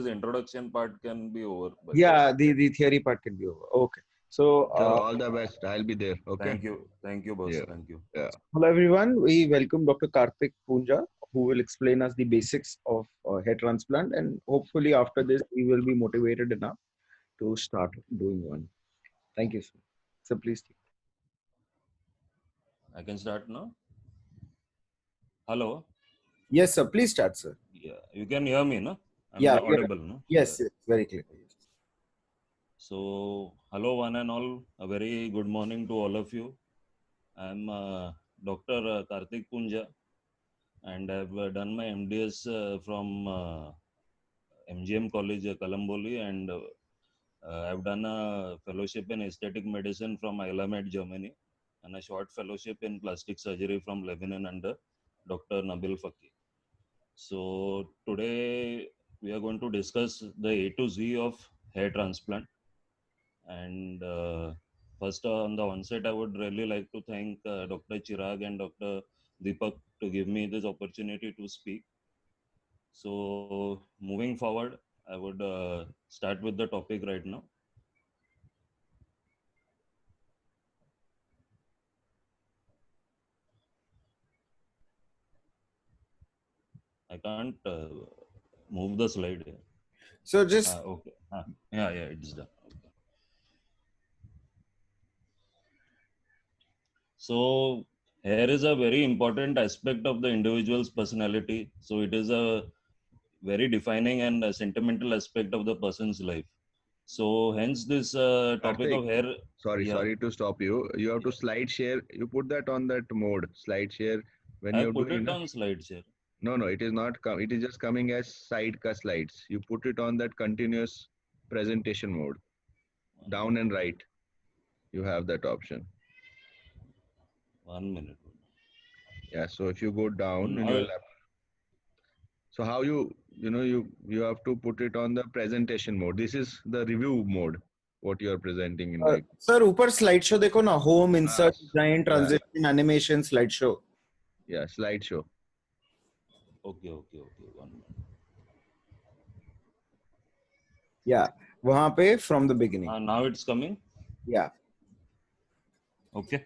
is introduction part can be over. But Yeah, the theory part can be over. Okay. So, Chalo, all the best. I'll be there. Okay. thank you, boss. Yeah. Thank you. Yeah. hello everyone. We welcome Dr. Karthik Punja, who will explain us the basics of hair transplant, and hopefully after this we will be motivated enough to start doing one. Thank you, sir. So please. I can start now. Hello. Yes, sir. Please start, sir. Yeah, you can hear me, no? I'm Yeah. audible, no? Yes, Yeah. yes, very clear. Yes. So, hello, one and all. A very good morning to all of you. I'm Dr. Karthik Punja, and I've done my MDS from MGM College, Kalamboli, and I've done a fellowship in aesthetic medicine from Ilamed, Germany, and a short fellowship in plastic surgery from Lebanon under Dr. Nabil Faki. So today we are going to discuss the A to Z of hair transplant. And first on the onset, I would really like to thank Dr. Chirag and Dr. Deepak to give me this opportunity to speak. So moving forward, I would start with the topic right now. I can't move the slide here. So just Okay. Yeah, it's done. Okay. So hair is a very important aspect of the individual's personality. So it is a very defining and sentimental aspect of the person's life. So hence this topic Karthik, of hair. Yeah, sorry to stop you. You have to yeah. slide share. You put that on that mode. Slide share when I you're put doing, it na? on SlideShare. No, it is not come. It is just coming as side ka slides. You put it on that continuous presentation mode. Down and right. You have that option. 1 minute. Yeah. So if you go down in Now, your lap. So how you have to put it on the presentation mode. This is the review mode. What you are presenting in right. sir, ऊपर slideshow देखो ना, home, Ah, insert, design, yeah, transition, animation, slideshow. yeah. Slideshow. okay. 1 minute. Yeah, वहाँ पे from the beginning. Now it's coming. Yeah. Okay.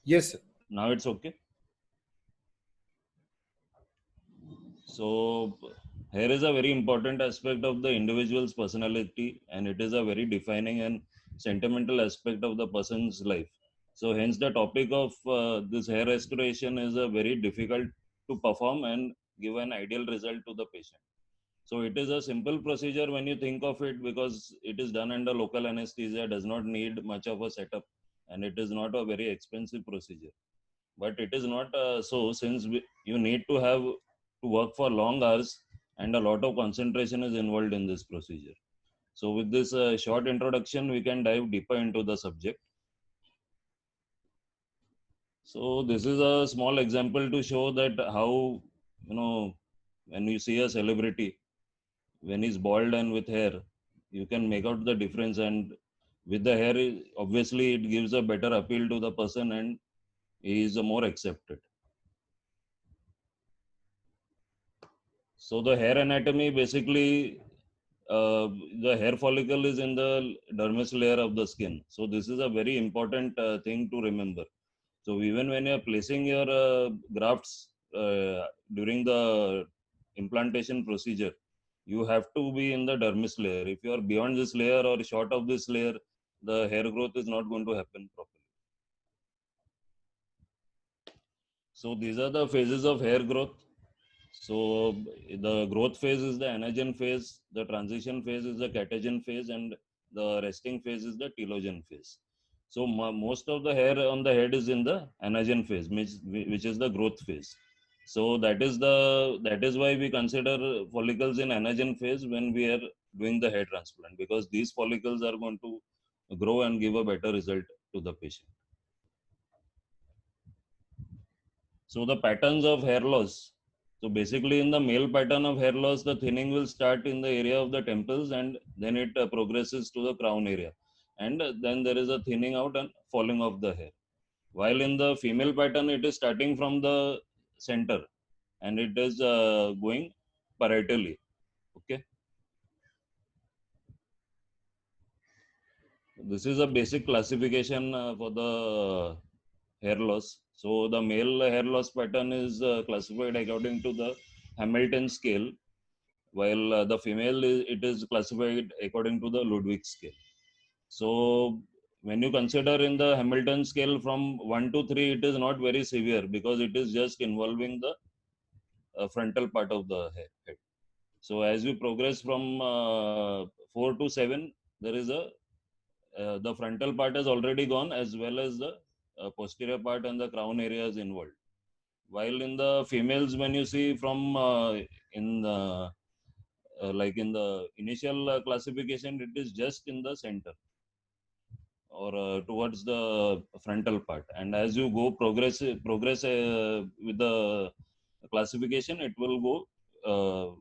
Yes, sir. Now it's okay. So hair is a very important aspect of the individual's personality, and it is a very defining and sentimental aspect of the person's life. So hence the topic of this hair restoration is a very difficult to perform and give an ideal result to the patient. So it is a simple procedure when you think of it, because it is done under local anesthesia, does not need much of a setup, and it is not a very expensive procedure. But it is not so, since you need to have to work for long hours, and a lot of concentration is involved in this procedure. So with this short introduction, we can dive deeper into the subject. So this is a small example to show that how, when you see a celebrity, when he's bald and with hair, you can make out the difference. And with the hair, obviously it gives a better appeal to the person, and he is more accepted. So the hair anatomy, basically, the hair follicle is in the dermis layer of the skin. So this is a very important thing to remember. So even when you're placing your grafts during the implantation procedure, you have to be in the dermis layer. If you are beyond this layer or short of this layer, the hair growth is not going to happen properly. So these are the phases of hair growth. So the growth phase is the anagen phase, the transition phase is the catagen phase, and the resting phase is the telogen phase. So most of the hair on the head is in the anagen phase, which is the growth phase. So that is why we consider follicles in anagen phase when we are doing the hair transplant, because these follicles are going to grow and give a better result to the patient. So the patterns of hair loss. So basically in the male pattern of hair loss, the thinning will start in the area of the temples, and then it progresses to the crown area. And then there is a thinning out and falling of the hair. While in the female pattern, it is starting from the center, and it is going parietally. Okay. This is a basic classification for the hair loss. So the male hair loss pattern is classified according to the Hamilton scale, while the female it is classified according to the Ludwig scale. So when you consider in the Hamilton scale from 1 to 3, it is not very severe because it is just involving the frontal part of the head. So as we progress from 4 to 7, there is a the frontal part has already gone, as well as the posterior part and the crown area is involved. While in the females, when you see from in the like in the initial classification, it is just in the center or towards the frontal part. And as you go progress with the classification, it will go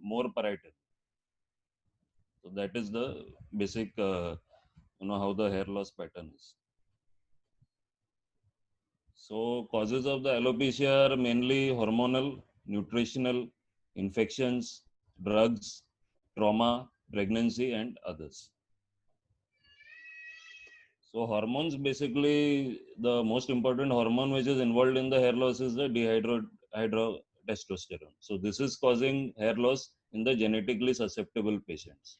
more parietal. So that is the basic how the hair loss pattern is. So causes of the alopecia are mainly hormonal, nutritional, infections, drugs, trauma, pregnancy, and others. So hormones, basically the most important hormone which is involved in the hair loss is the dihydrotestosterone. So this is causing hair loss in the genetically susceptible patients.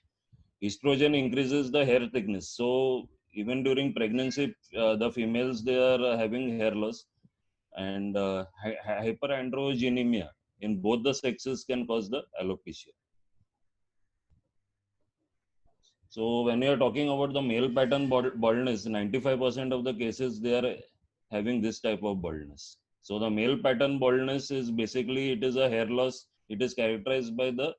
Estrogen increases the hair thickness. So even during pregnancy, the females, they are having hair loss, and hyperandrogenemia in both the sexes can cause the alopecia. So when you are talking about the male pattern baldness, 95% of the cases they are having this type of baldness. So the male pattern baldness is basically, it is a hair loss. It is characterized by the,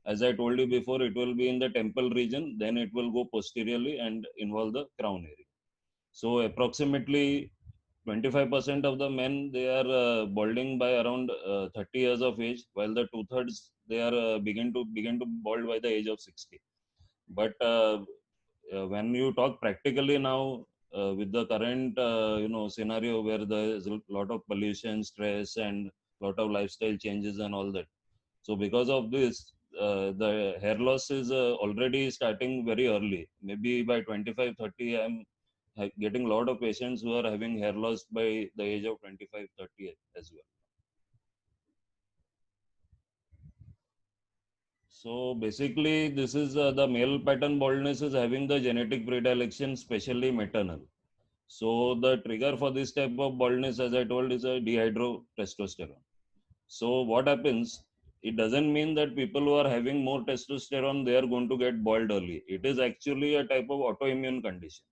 as I told you before, it will be in the temple region, then it will go posteriorly and involve the crown area. So approximately 25% of the men, they are balding by around 30 years of age, while the two-thirds, they are begin to bald by the age of 60. But when you talk practically now, with the current scenario where there is a lot of pollution, stress, and lot of lifestyle changes and all that, so because of this, the hair loss is already starting very early. Maybe by 25, 30, I'm getting a lot of patients who are having hair loss by the age of 25, 30 as well. So basically, this is the male pattern baldness is having the genetic predilection, especially maternal. So the trigger for this type of baldness, as I told, is a dihydrotestosterone. So what happens? It doesn't mean that people who are having more testosterone, they are going to get bald early. It is actually a type of autoimmune condition.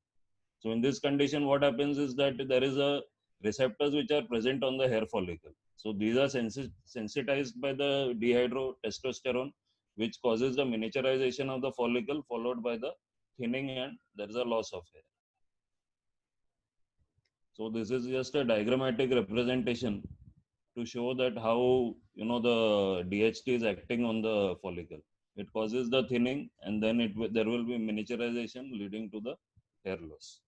So in this condition, what happens is that there is a receptors which are present on the hair follicle. So these are sensitized by the dihydrotestosterone, which causes the miniaturization of the follicle, followed by the thinning, and there is a loss of hair. So this is just a diagrammatic representation to show that how the DHT is acting on the follicle. It causes the thinning, and then there will be miniaturization leading to the hair loss.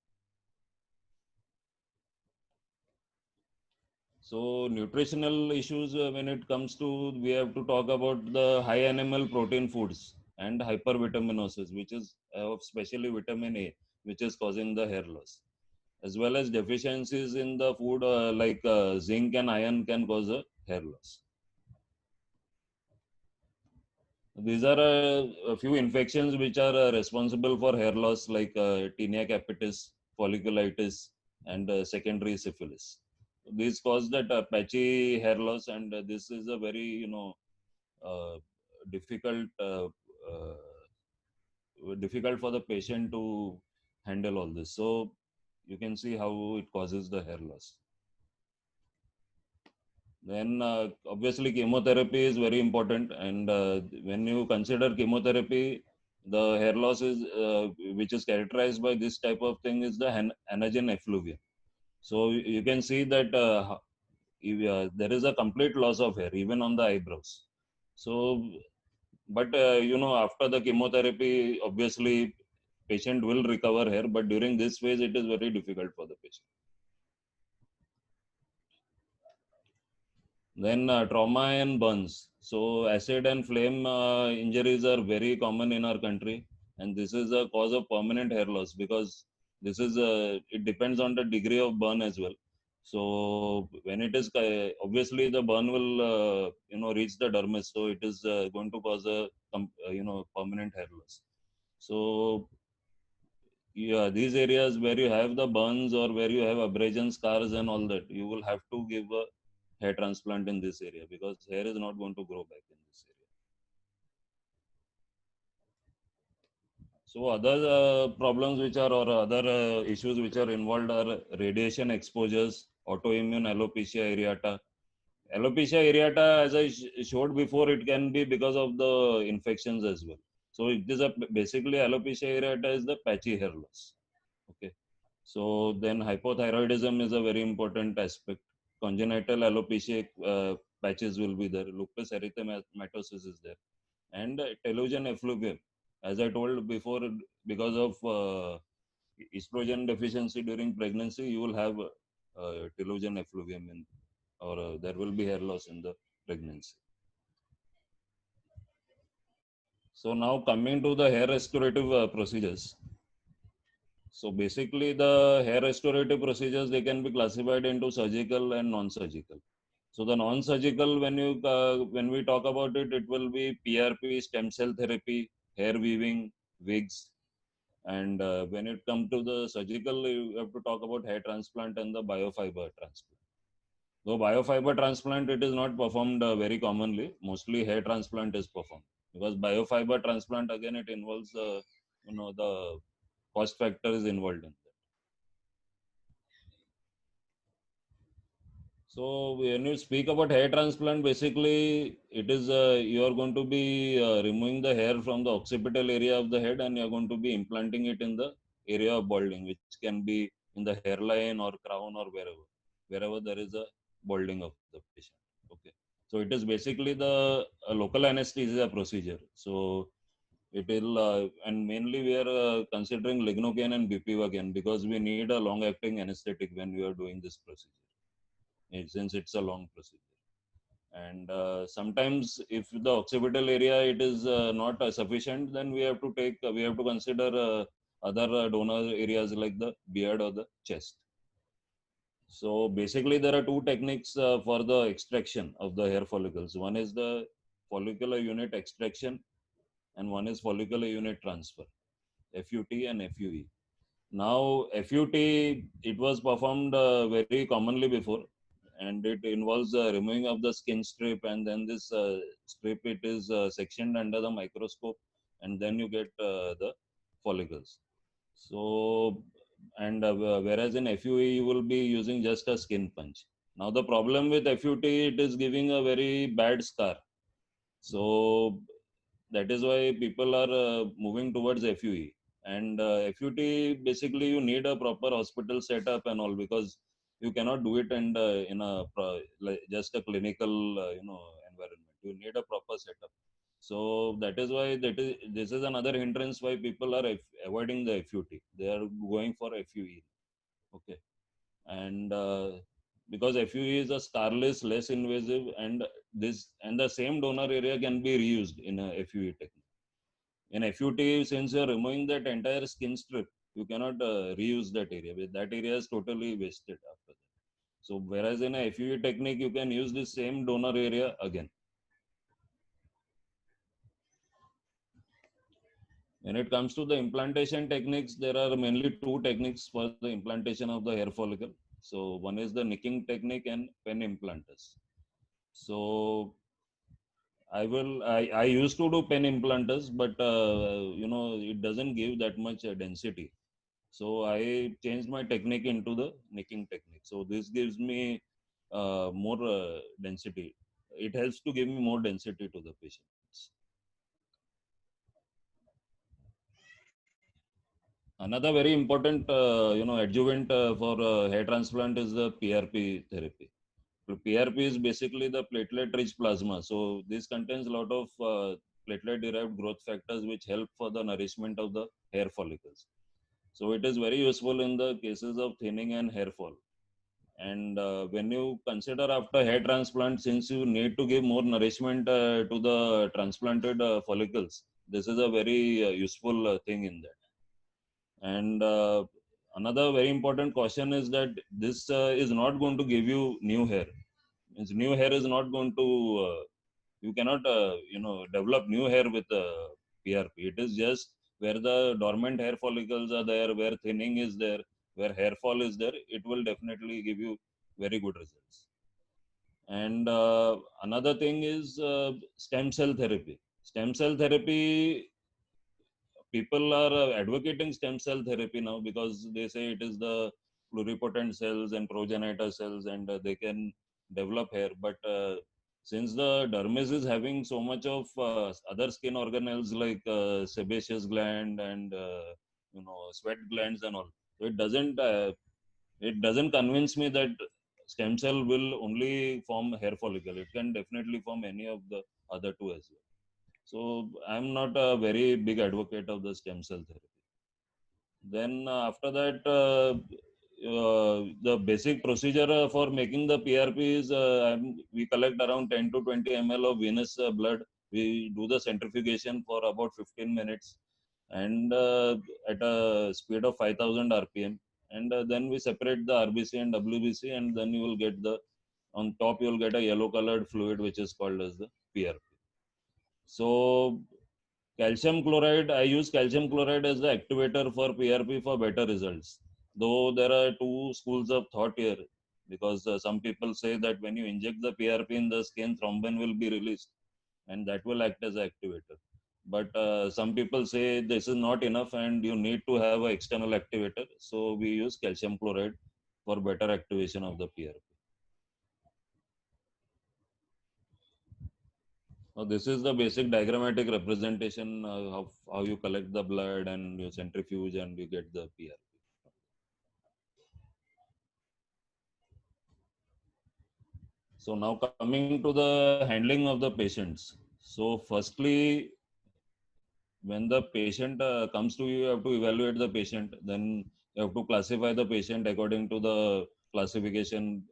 So nutritional issues, when it comes to, we have to talk about the high animal protein foods and hypervitaminosis, which is especially vitamin A, which is causing the hair loss, as well as deficiencies in the food like zinc and iron can cause a hair loss. These are a few infections which are responsible for hair loss, like tinea capitis, folliculitis, and secondary syphilis. These cause that patchy hair loss, and this is a very uh, difficult difficult for the patient to handle all this. So you can see how it causes the hair loss. Then obviously chemotherapy is very important, and when you consider chemotherapy, the hair loss is which is characterized by this type of thing is the anagen effluvium. So you can see that there is a complete loss of hair even on the eyebrows. So, but after the chemotherapy, obviously patient will recover hair, but during this phase it is very difficult for the patient. Then trauma and burns. So acid and flame injuries are very common in our country, and this is a cause of permanent hair loss because this is it depends on the degree of burn as well. So when it is obviously the burn will reach the dermis, so it is going to cause a permanent hair loss. So yeah, these areas where you have the burns or where you have abrasion scars and all that, you will have to give a hair transplant in this area because hair is not going to grow back in this area. So other problems which are or other issues which are involved are radiation exposures, autoimmune alopecia areata. Alopecia areata, as I showed before, it can be because of the infections as well. So it is basically alopecia areata is the patchy hair loss. Okay. So then hypothyroidism is a very important aspect. Congenital alopecia patches will be there. Lupus erythematosus is there. And telogen effluvium. As I told before, because of estrogen deficiency during pregnancy, you will have telogen effluvium or there will be hair loss in the pregnancy. So now coming to the hair restorative procedures. So basically, the hair restorative procedures, they can be classified into surgical and non-surgical. So the non-surgical, when we talk about it, it will be PRP, stem cell therapy, hair weaving, wigs, and when it comes to the surgical, you have to talk about hair transplant and the biofiber transplant. Though biofiber transplant, it is not performed very commonly. Mostly hair transplant is performed because biofiber transplant again it involves the cost factor is involved in that. So when you speak about hair transplant, basically it is you are going to be removing the hair from the occipital area of the head and you are going to be implanting it in the area of balding, which can be in the hairline or crown or wherever there is a balding of the patient. Okay, so it is basically the local anesthesia procedure. So it will and mainly we are considering lignocaine and bupivacaine because we need a long-acting anesthetic when we are doing this procedure since it's a long procedure. And sometimes if the occipital area it is not sufficient, then we have to consider other donor areas like the beard or the chest. So basically there are two techniques for the extraction of the hair follicles. One is the follicular unit extraction and one is follicular unit transfer, FUT and FUE. Now, FUT, it was performed very commonly before, and it involves removing of the skin strip, and then this strip it is sectioned under the microscope, and then you get the follicles. So, and whereas in FUE you will be using just a skin punch. Now the problem with FUT, it is giving a very bad scar. So that is why people are moving towards FUE. And FUT, basically you need a proper hospital setup and all because you cannot do it and in a like just a clinical environment. You need a proper setup. So that is why this is another hindrance why people are avoiding the FUT. They are going for FUE. Okay, and because FUE is a scarless, less invasive, and the same donor area can be reused in a FUE technique. In FUT, since you're removing that entire skin strip, you cannot reuse that area. That area is totally wasted after that. So whereas in a FUE technique, you can use the same donor area again. When it comes to the implantation techniques, there are mainly two techniques for the implantation of the hair follicle. So one is the nicking technique and pen implanters. So I used to do pen implanters, but it doesn't give that much density. So I changed my technique into the nicking technique. So this gives me more density. It helps to give me more density to the patients. Another very important, adjuvant for hair transplant is the PRP therapy. So PRP is basically the platelet-rich plasma. So this contains a lot of platelet-derived growth factors which help for the nourishment of the hair follicles. So it is very useful in the cases of thinning and hair fall. And when you consider after hair transplant, since you need to give more nourishment to the transplanted follicles, this is a very useful thing in that. And another very important caution is that this is not going to give you new hair. Means new hair is not going to you cannot develop new hair with PRP. It is just where the dormant hair follicles are there, where thinning is there, where hair fall is there. It will definitely give you very good results. And another thing is stem cell therapy. Stem cell therapy, people are advocating stem cell therapy now because they say it is the pluripotent cells and progenitor cells, and they can develop hair. But since the dermis is having so much of other skin organelles like sebaceous gland and sweat glands and all, so it doesn't convince me that stem cell will only form hair follicle. It can definitely form any of the other two as well. So I'm not a very big advocate of the stem cell therapy. Then after that, the basic procedure for making the PRP is we collect around 10 to 20 ml of venous blood. We do the centrifugation for about 15 minutes and at a speed of 5000 RPM. And then we separate the RBC and WBC, and then you will get on top you will get a yellow colored fluid which is called as the PRP. So calcium chloride, I use calcium chloride as the activator for PRP for better results. Though there are two schools of thought here, because some people say that when you inject the PRP in the skin, thrombin will be released and that will act as an activator. But some people say this is not enough and you need to have an external activator. So we use calcium chloride for better activation of the PRP. Now, this is the basic diagrammatic representation of how you collect the blood and you centrifuge and you get the PRP. So now coming to the handling of the patients. So firstly, when the patient comes to you, you have to evaluate the patient. Then you have to classify the patient according to the classification,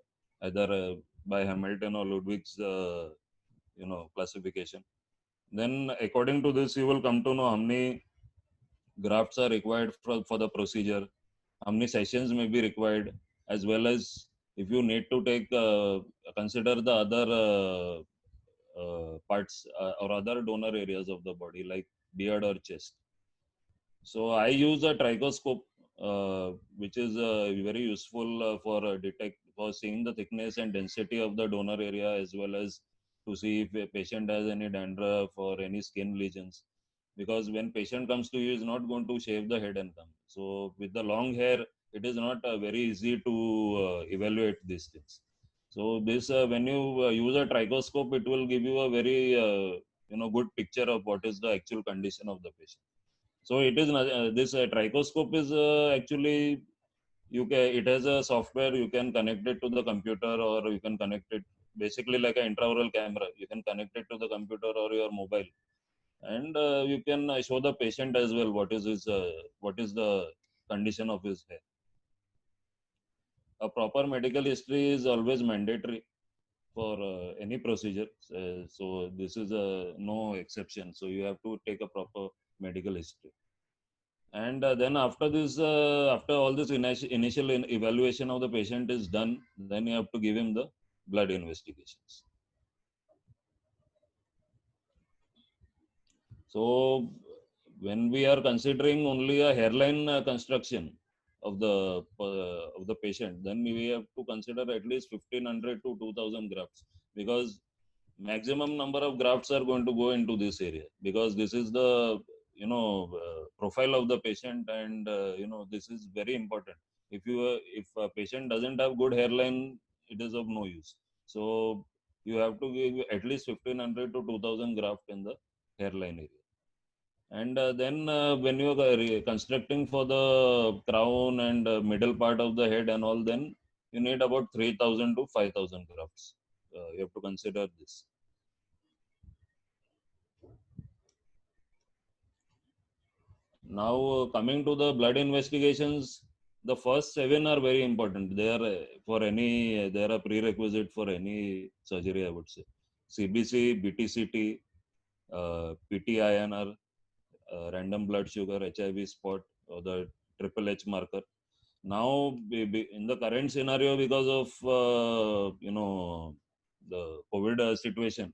either by Hamilton or Ludwig's, classification. Then according to this, you will come to know how many grafts are required for the procedure, how many sessions may be required, as well as if you need to take consider the other parts or other donor areas of the body like beard or chest. So I use a trichoscope, which is very useful for seeing the thickness and density of the donor area, as well as to see if a patient has any dandruff or any skin lesions. Because when patient comes to you, is not going to shave the head and come. So with the long hair, it is not very easy to evaluate these things. So this when you use a trichoscope, it will give you a very good picture of what is the actual condition of the patient. So it is this trichoscope is actually it has a software. You can connect it to the computer, or you can connect it basically like an intraoral camera. You can connect it to the computer or your mobile, and you can show the patient as well what is the condition of his hair. A proper medical history is always mandatory for any procedure. So this is no exception. So you have to take a proper medical history. And then after this, after all this initial evaluation of the patient is done, then you have to give him the blood investigations. So when we are considering only a hairline construction of the patient, then we have to consider at least 1500 to 2000 grafts, because maximum number of grafts are going to go into this area, because this is the profile of the patient, and this is very important. If a patient doesn't have good hairline, it is of no use. So you have to give at least 1500 to 2000 graft in the hairline area. And then when you are constructing for the crown and middle part of the head and all, then you need about 3000 to 5000 grafts. You have to consider this. Now coming to the blood investigations, the first 7 are very important. They are for any, they are a prerequisite for any surgery, I would say. CBC, BTCT, PTINR, random blood sugar, HIV spot, or the triple H marker. Now, in the current scenario, because of the COVID situation,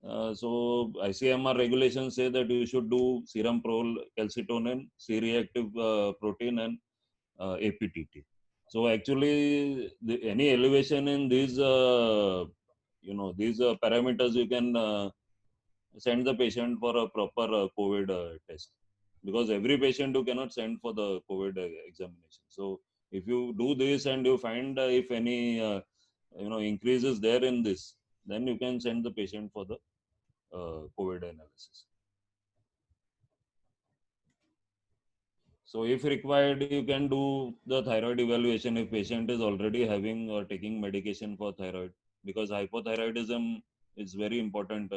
so ICMR regulations say that you should do serum calcitonin, C-reactive protein, and APTT. So actually, any elevation in these, these parameters, you can send the patient for a proper COVID test, because every patient you cannot send for the COVID examination. So if you do this and you find if any increase is there in this, then you can send the patient for the COVID analysis. So if required, you can do the thyroid evaluation if patient is already having or taking medication for thyroid, because hypothyroidism is very important.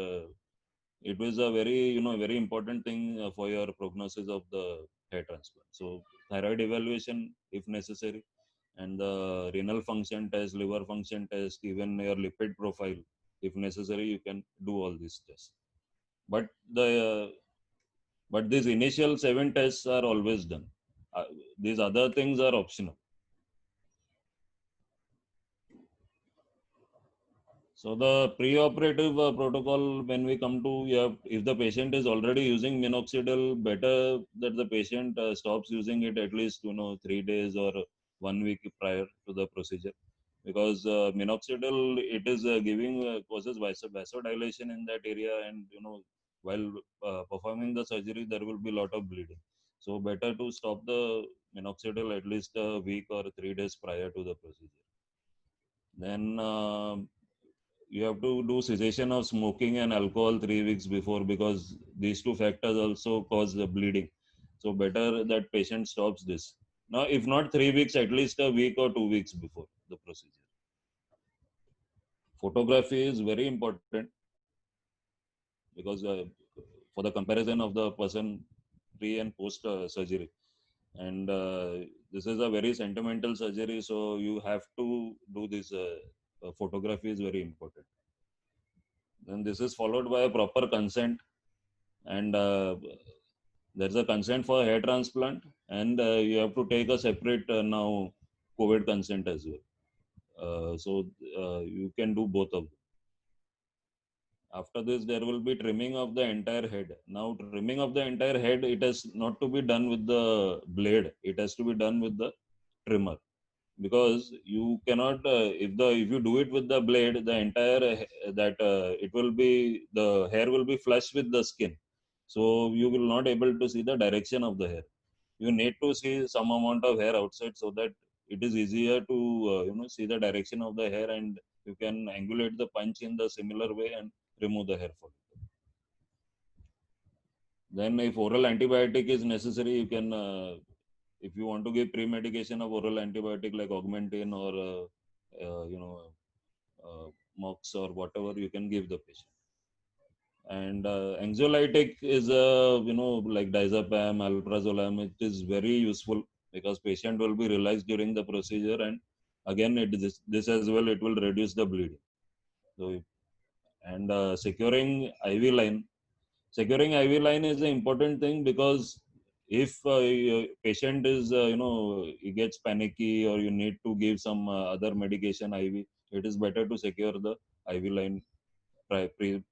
It is a very important thing for your prognosis of the hair transplant. So thyroid evaluation if necessary, and the renal function test, liver function test, even your lipid profile if necessary, you can do all these tests. But these initial 7 tests are always done. These other things are optional. So the pre-operative protocol, when we come to, if the patient is already using minoxidil, better that the patient stops using it at least 3 days or 1 week prior to the procedure, because minoxidil, it is giving causes vasodilation in that area, and while performing the surgery there will be a lot of bleeding. So better to stop the minoxidil at least a week or 3 days prior to the procedure. Then you have to do cessation of smoking and alcohol 3 weeks before, because these two factors also cause the bleeding. So better that patient stops this. Now, if not 3 weeks, at least a week or 2 weeks before the procedure. Photography is very important, because for the comparison of the person pre and post surgery. And this is a very sentimental surgery, so you have to do this. Photography is very important. Then this is followed by a proper consent, and there's a consent for hair transplant, and you have to take a separate now COVID consent as well. So you can do both of them. After this, there will be trimming of the entire head. Now, trimming of the entire head, it has not to be done with the blade. It has to be done with the trimmer, because you cannot if you do it with the blade, the entire that it will be, the hair will be flush with the skin, so you will not able to see the direction of the hair. You need to see some amount of hair outside, so that it is easier to see the direction of the hair, and you can angulate the punch in the similar way and remove the hair follicle. Then if oral antibiotic is necessary, you can if you want to give pre-medication of oral antibiotic like Augmentin or Mox or whatever, you can give the patient. And anxiolytic is like diazepam, alprazolam. It is very useful, because patient will be realized during the procedure, and again this as well, it will reduce the bleeding. So, and securing IV line is an important thing, because if your patient is he gets panicky, or you need to give some other medication IV, it is better to secure the IV line pre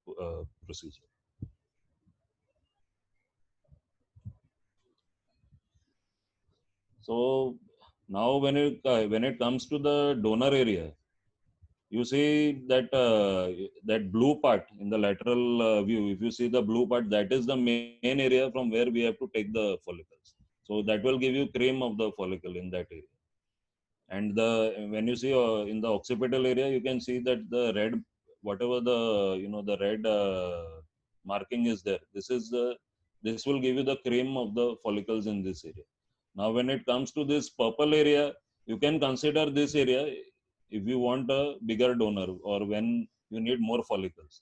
procedure. So now when it comes to the donor area, you see that that blue part in the lateral view. If you see the blue part, that is the main area from where we have to take the follicles. So that will give you cream of the follicle in that area. And when you see in the occipital area, you can see that the red, whatever the the red marking is there. This will give you the cream of the follicles in this area. Now, when it comes to this purple area, you can consider this area if you want a bigger donor, or when you need more follicles.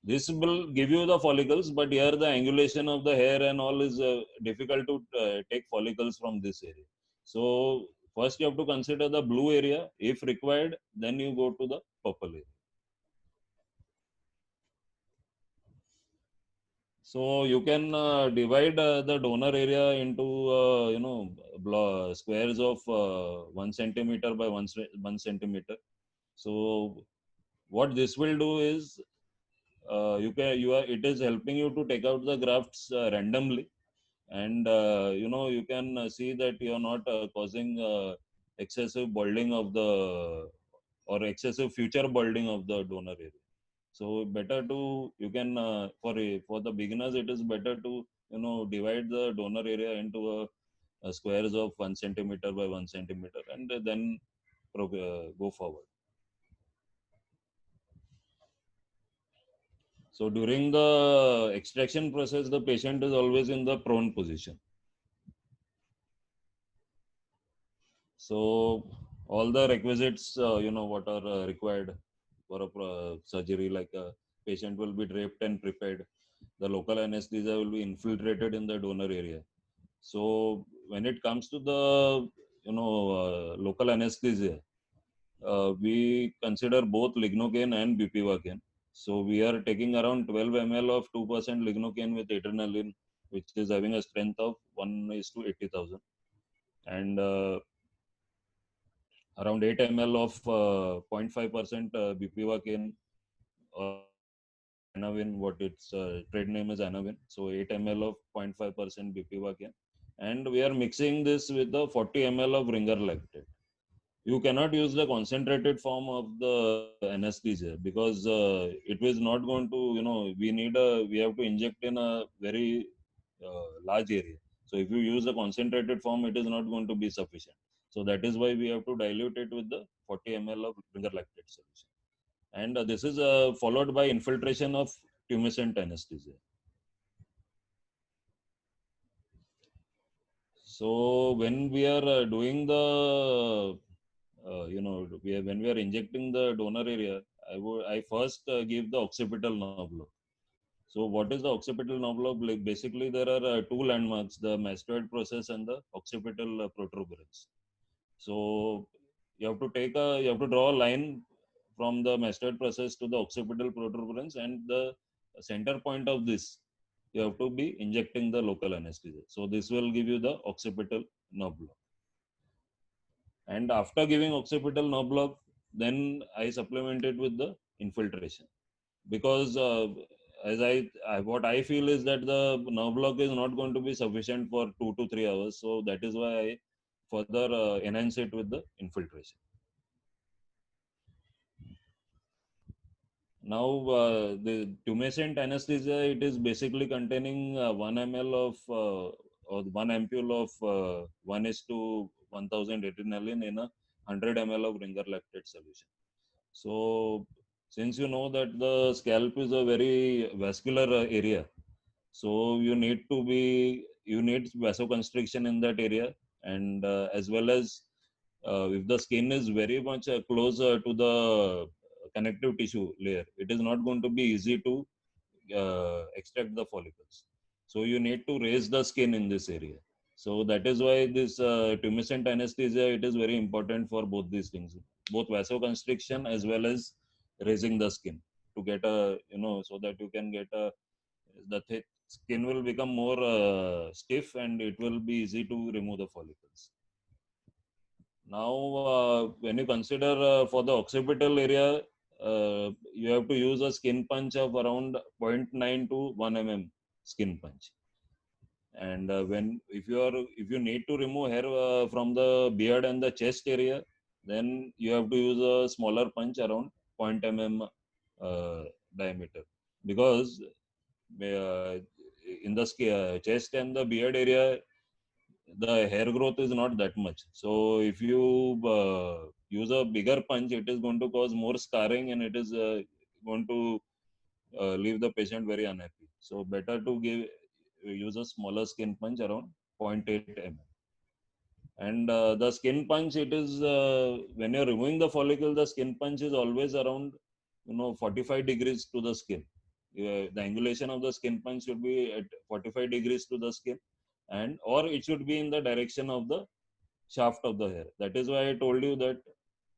This will give you the follicles, but here the angulation of the hair and all is difficult to take follicles from this area. So first you have to consider the blue area. If required, then you go to the purple area. So you can divide the donor area into squares of 1 centimeter by 1 centimeter. So what this will do is it is helping you to take out the grafts randomly, and you can see that you are not causing excessive balding of the or excessive future balding of the donor area. So better to you can for the beginners it is better to divide the donor area into squares of 1 centimeter by 1 centimeter, and then go forward. So during the extraction process, the patient is always in the prone position. So all the requisites, what are required for a surgery, like a patient will be draped and prepared. The local anesthesia will be infiltrated in the donor area. So when it comes to the, local anesthesia, we consider both lignocaine and bupivacaine. So we are taking around 12 ml of 2% lignocaine with adrenaline, which is having a strength of 1 is to 80,000, and around 8 ml of 0.5% bupivacaine or Anavin, what its trade name is Anavin. So 8 ml of 0.5% bupivacaine, and we are mixing this with the 40 ml of ringer lactate. You cannot use the concentrated form of the anesthesia because it is not going to, we have to inject in a very large area. So if you use the concentrated form, it is not going to be sufficient. So that is why we have to dilute it with the 40 ml of ringer lactate solution. And this is followed by infiltration of tumescent anesthesia. So when we are doing the when we are injecting the donor area, I first give the occipital nerve block. So what is the occipital nerve block? Like basically there are two landmarks: the mastoid process and the occipital protuberance. So you have to draw a line from the mastoid process to the occipital protuberance, and the center point of this you have to be injecting the local anesthesia. So this will give you the occipital nerve block. And after giving occipital nerve block, then I supplement it with the infiltration, because what I feel is that the nerve block is not going to be sufficient for 2 to 3 hours. So that is why I further enhance it with the infiltration. Now the tumescent anesthesia, it is basically containing 1 ml of or 1 ampule of 1 is to 1000 adrenaline in a 100 ml of ringer lactate solution. So since you know that the scalp is a very vascular area, so you need vasoconstriction in that area, and as well as if the skin is very much closer to the connective tissue layer, it is not going to be easy to extract the follicles. So you need to raise the skin in this area. So that is why this tumescent anesthesia, it is very important for both these things, both vasoconstriction as well as raising the skin, to get a so that you can get a skin will become more stiff, and it will be easy to remove the follicles. Now, when you consider for the occipital area, you have to use a skin punch of around 0.9 to 1 mm skin punch. And if you need to remove hair from the beard and the chest area, then you have to use a smaller punch around 0.0 mm diameter, because uh, in the chest and the beard area, the hair growth is not that much. So if you use a bigger punch, it is going to cause more scarring, and it is going to leave the patient very unhappy. So better to use a smaller skin punch around 0.8 mm. And the skin punch, it is when you're removing the follicle, the skin punch is always around 45 degrees to the skin. The angulation of the skin punch should be at 45 degrees to the skin, and or it should be in the direction of the shaft of the hair. That is why I told you that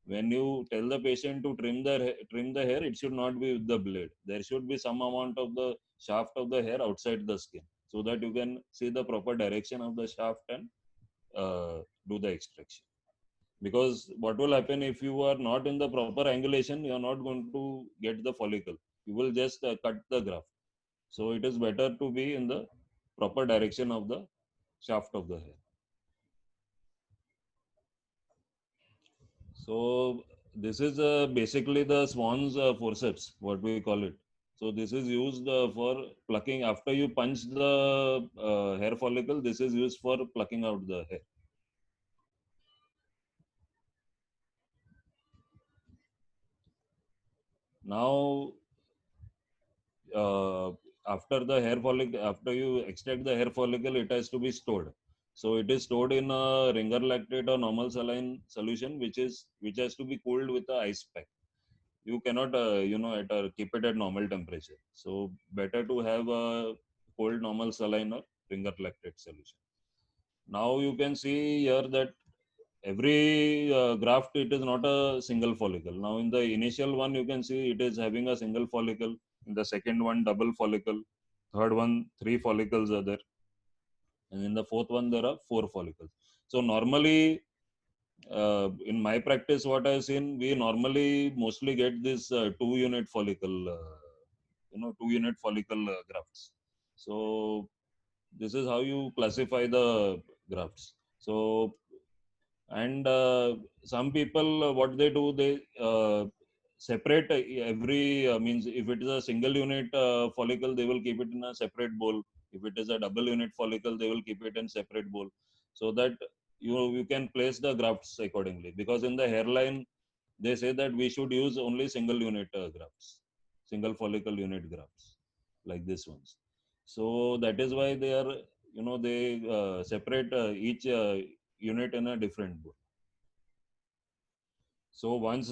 when you tell the patient to trim the hair, it should not be with the blade. There should be some amount of the shaft of the hair outside the skin, so that you can see the proper direction of the shaft and do the extraction. Because what will happen, if you are not in the proper angulation, you are not going to get the follicle. You will just cut the graft. So it is better to be in the proper direction of the shaft of the hair. So this is basically the Swan's forceps, what we call it. So this is used for plucking. After you punch the hair follicle, this is used for plucking out the hair. Now, uh, after the hair follicle, after you extract the hair follicle, it has to be stored. So it is stored in a ringer lactate or normal saline solution, which has to be cooled with a ice pack. You cannot keep it at normal temperature. So better to have a cold normal saline or ringer lactate solution. Now you can see here that every graft, it is not a single follicle. Now in the initial one, you can see it is having a single follicle. In the second one, double follicle. Third one, three follicles are there, and in the fourth one there are four follicles. So normally, in my practice, what I've seen, we normally mostly get this 2 unit follicle, 2 unit follicle grafts. So this is how you classify the grafts. So, and some people, what they do, they separate every, means if it is a single unit follicle, they will keep it in a separate bowl. If it is a double unit follicle, they will keep it in separate bowl, so that you can place the grafts accordingly. Because in the hairline, they say that we should use only single unit grafts, single follicle unit grafts, like this ones. So that is why they are, they separate each unit in a different bowl. So once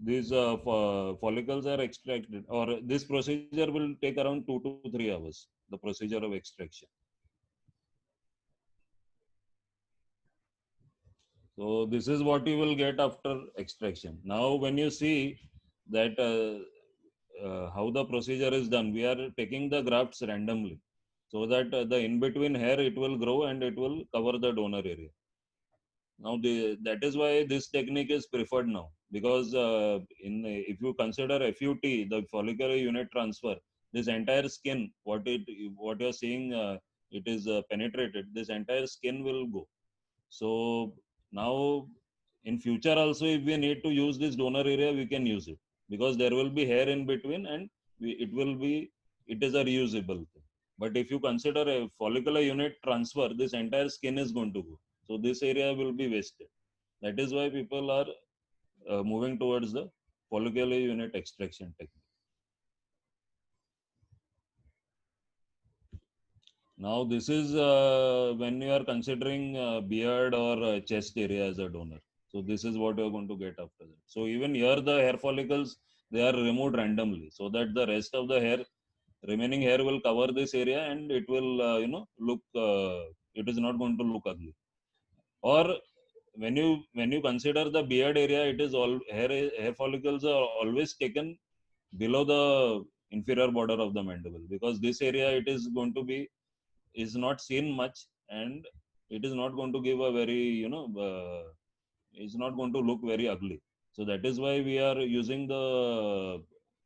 these follicles are extracted, or this procedure will take around 2 to 3 hours, the procedure of extraction. So this is what you will get after extraction. Now, when you see that how the procedure is done, we are taking the grafts randomly, so that the in between hair, it will grow and it will cover the donor area. Now, that is why this technique is preferred now, because if you consider FUT, the follicular unit transfer, this entire skin, what you're seeing, it is penetrated. This entire skin will go. So now, in future also, if we need to use this donor area, we can use it, because there will be hair in between, and it is a reusable thing. But if you consider a follicular unit transfer, this entire skin is going to go. So this area will be wasted. That is why people are moving towards the follicular unit extraction technique. Now, this is when you are considering beard or chest area as a donor. So this is what you are going to get after that. So even here, the hair follicles, they are removed randomly, so that the rest of the remaining hair will cover this area, and it will, look. It is not going to look ugly. Or when you consider the beard area, it is all hair follicles are always taken below the inferior border of the mandible, because this area, it is going to be, is not seen much, and it is not going to give a very, it's not going to look very ugly. So that is why we are using the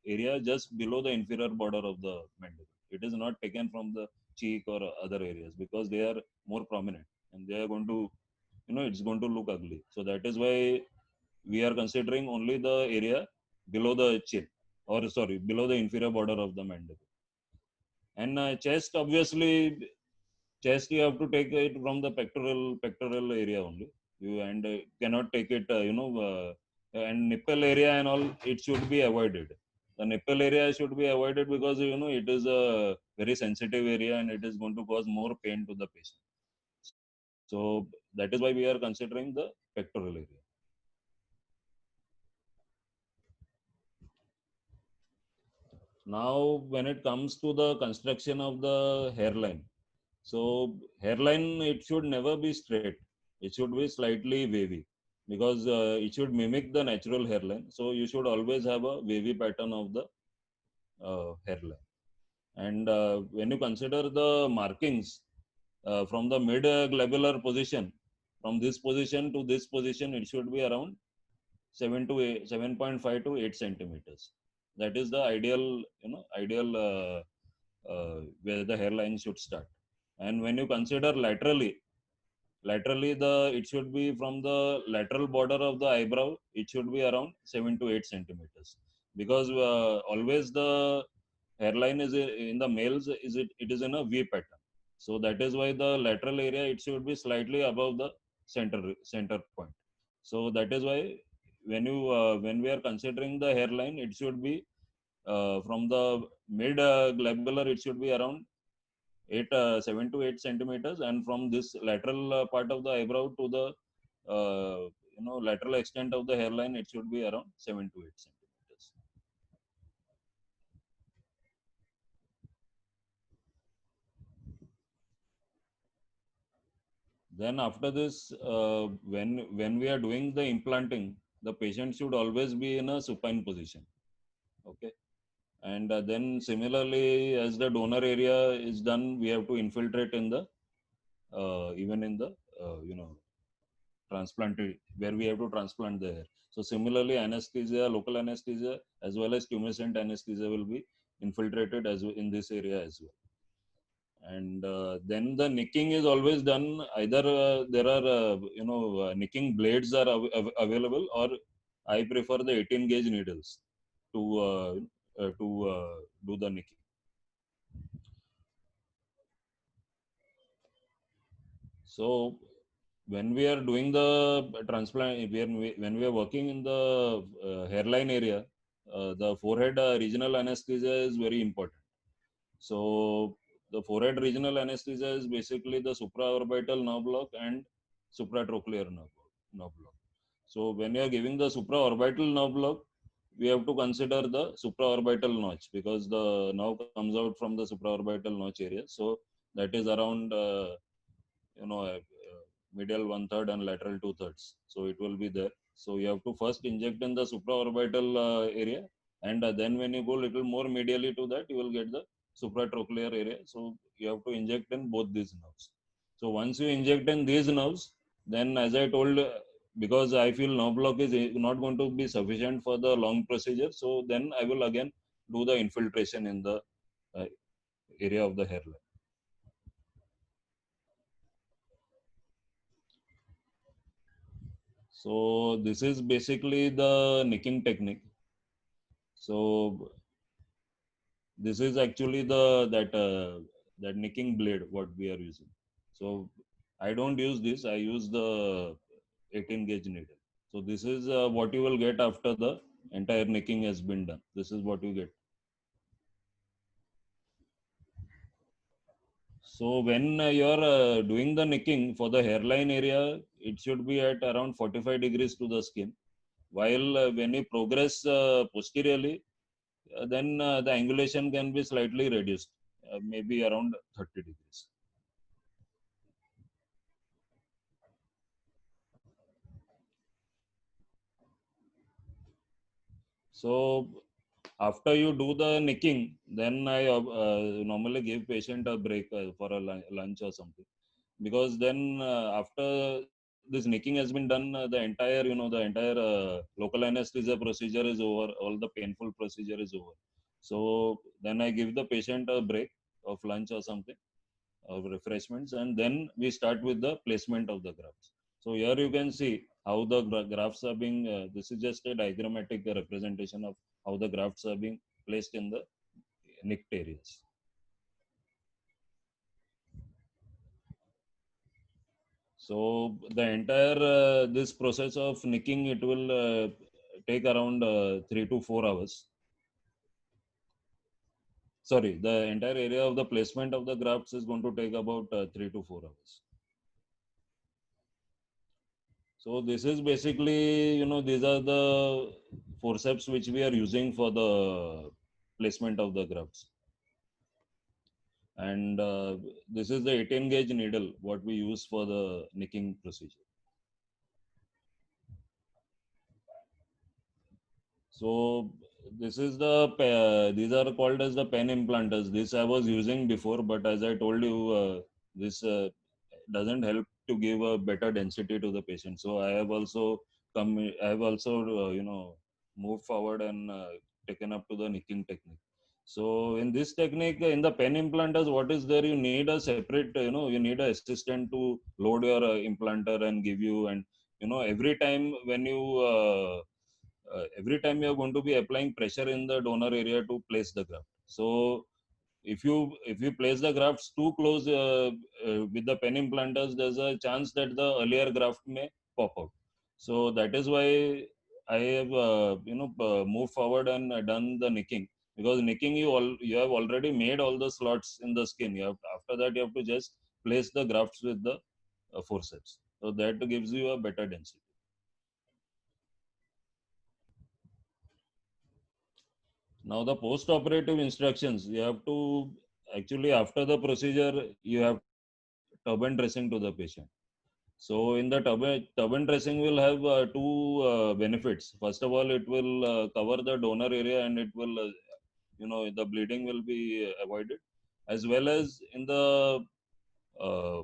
area just below the inferior border of the mandible. It is not taken from the cheek or other areas, because they are more prominent, and they are going to, it's going to look ugly. So that is why we are considering only the area below the chin, or sorry, below the inferior border of the mandible. And chest, obviously, chest, you have to take it from the pectoral area only. You and cannot take it, and nipple area and all, it should be avoided. The nipple area should be avoided, because it is a very sensitive area, and it is going to cause more pain to the patient. So that is why we are considering the pectoral area. Now, when it comes to the construction of the hairline, so hairline, it should never be straight. it should be slightly wavy, because it should mimic the natural hairline. So you should always have a wavy pattern of the hairline. And when you consider the markings from the mid globular position, from this position to this position, it should be around 7.5 to 8 centimeters. That is the ideal, ideal where the hairline should start. And when you consider laterally, the it should be from the lateral border of the eyebrow, it should be around 7 to 8 centimeters, because always the hairline is in the males, it is in a V pattern. So that is why the lateral area, it should be slightly above the center point. So that is why when we are considering the hairline, it should be from the mid globular, it should be around 7 to 8 centimeters, and from this lateral part of the eyebrow to the lateral extent of the hairline, it should be around 7 to 8 centimeters. Then after this, when we are doing the implanting, the patient should always be in a supine position. Okay. And then similarly, as the donor area is done, we have to infiltrate in the even in the transplanted, where we have to transplant the hair. So similarly, anesthesia, local anesthesia, as well as tumescent anesthesia will be infiltrated as in this area as well. And then the nicking is always done. Either there are nicking blades are available, or I prefer the 18 gauge needles to do the nicking. So when we are doing the transplant, when we are working in the hairline area, the forehead regional anesthesia is very important. So the forehead regional anesthesia is basically the supraorbital nerve block and supratrochlear nerve block. So when you are giving the supraorbital nerve block, we have to consider the supraorbital notch, because the nerve comes out from the supraorbital notch area. So that is around you know uh, medial 1/3 and lateral 2/3. So it will be there. So you have to first inject in the supraorbital area, and then when you go little more medially to that, you will get the supratrochlear area. So you have to inject in both these nerves. So once you inject in these nerves, then as I told, because I feel nerve block is not going to be sufficient for the long procedure, so then I will again do the infiltration in the uh, area of the hairline. So this is basically the nicking technique. So this is actually that nicking blade what we are using. So I don't use this. I use the 18 gauge needle. So this is what you will get after the entire nicking has been done. This is what you get. So when you're doing the nicking for the hairline area, it should be at around 45 degrees to the skin. While when you progress posteriorly, then the angulation can be slightly reduced, maybe around 30 degrees. So after you do the nicking, then I normally give patient a break for a lunch or something, because then after this nicking has been done, the entire local anesthesia procedure is over, all the painful procedure is over. So then I give the patient a break of lunch or something, of refreshments, and then we start with the placement of the grafts. So here you can see how the grafts are being, this is just a diagrammatic representation of how the grafts are being placed in the nicked areas. So the entire this process of nicking, it will take around 3 to 4 hours. Sorry, the entire area of the placement of the grafts is going to take about 3 to 4 hours. So this is basically, these are the forceps which we are using for the placement of the grafts. And this is the 18 gauge needle what we use for the nicking procedure. So this is these are called as the pen implanters. This I was using before, but as I told you, this doesn't help to give a better density to the patient. So I have also I have also moved forward and taken up to the nicking technique. So in this technique, in the pen implanters, what is there? You need a separate, you need an assistant to load your implanter and give you, and every time you're going to be applying pressure in the donor area to place the graft. So if you place the grafts too close with the pen implanters, there's a chance that the earlier graft may pop out. So that is why I have moved forward and done the nicking, because nicking you have already made all the slots in the skin. After that you have to just place the grafts with the forceps, so that gives you a better density. Now the post-operative instructions, you have to actually, after the procedure, you have to give turban dressing to the patient. So in the turban dressing will have two benefits. First of all, it will cover the donor area, and it will, the bleeding will be avoided, as well as in the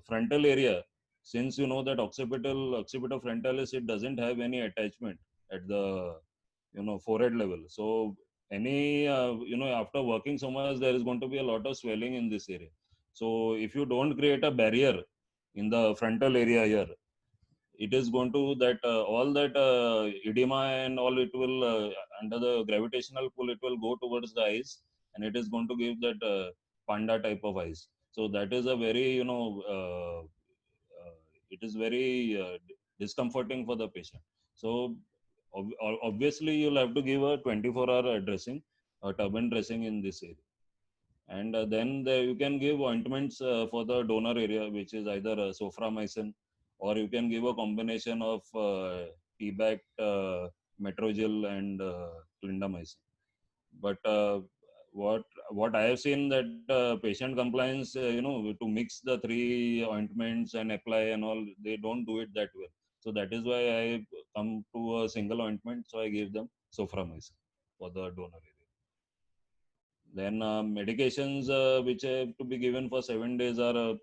frontal area. Since you know that occipitofrontalis, it doesn't have any attachment at the forehead level. So any after working so much, there is going to be a lot of swelling in this area. So if you don't create a barrier in the frontal area here, it is going to that all that edema and all, it will under the gravitational pull, it will go towards the eyes, and it is going to give that panda type of eyes. So that is a very it is very discomforting for the patient. So obviously you'll have to give a 24-hour dressing, a turban dressing in this area. And then you can give ointments for the donor area, which is either soframycin, or you can give a combination of T-Bact, Metrogyl, and clindamycin. But what I have seen, that patient compliance, to mix the three ointments and apply and all, they don't do it that well. So that is why I come to a single ointment. So I give them soframycin for the donor area. Then medications which have to be given for 7 days are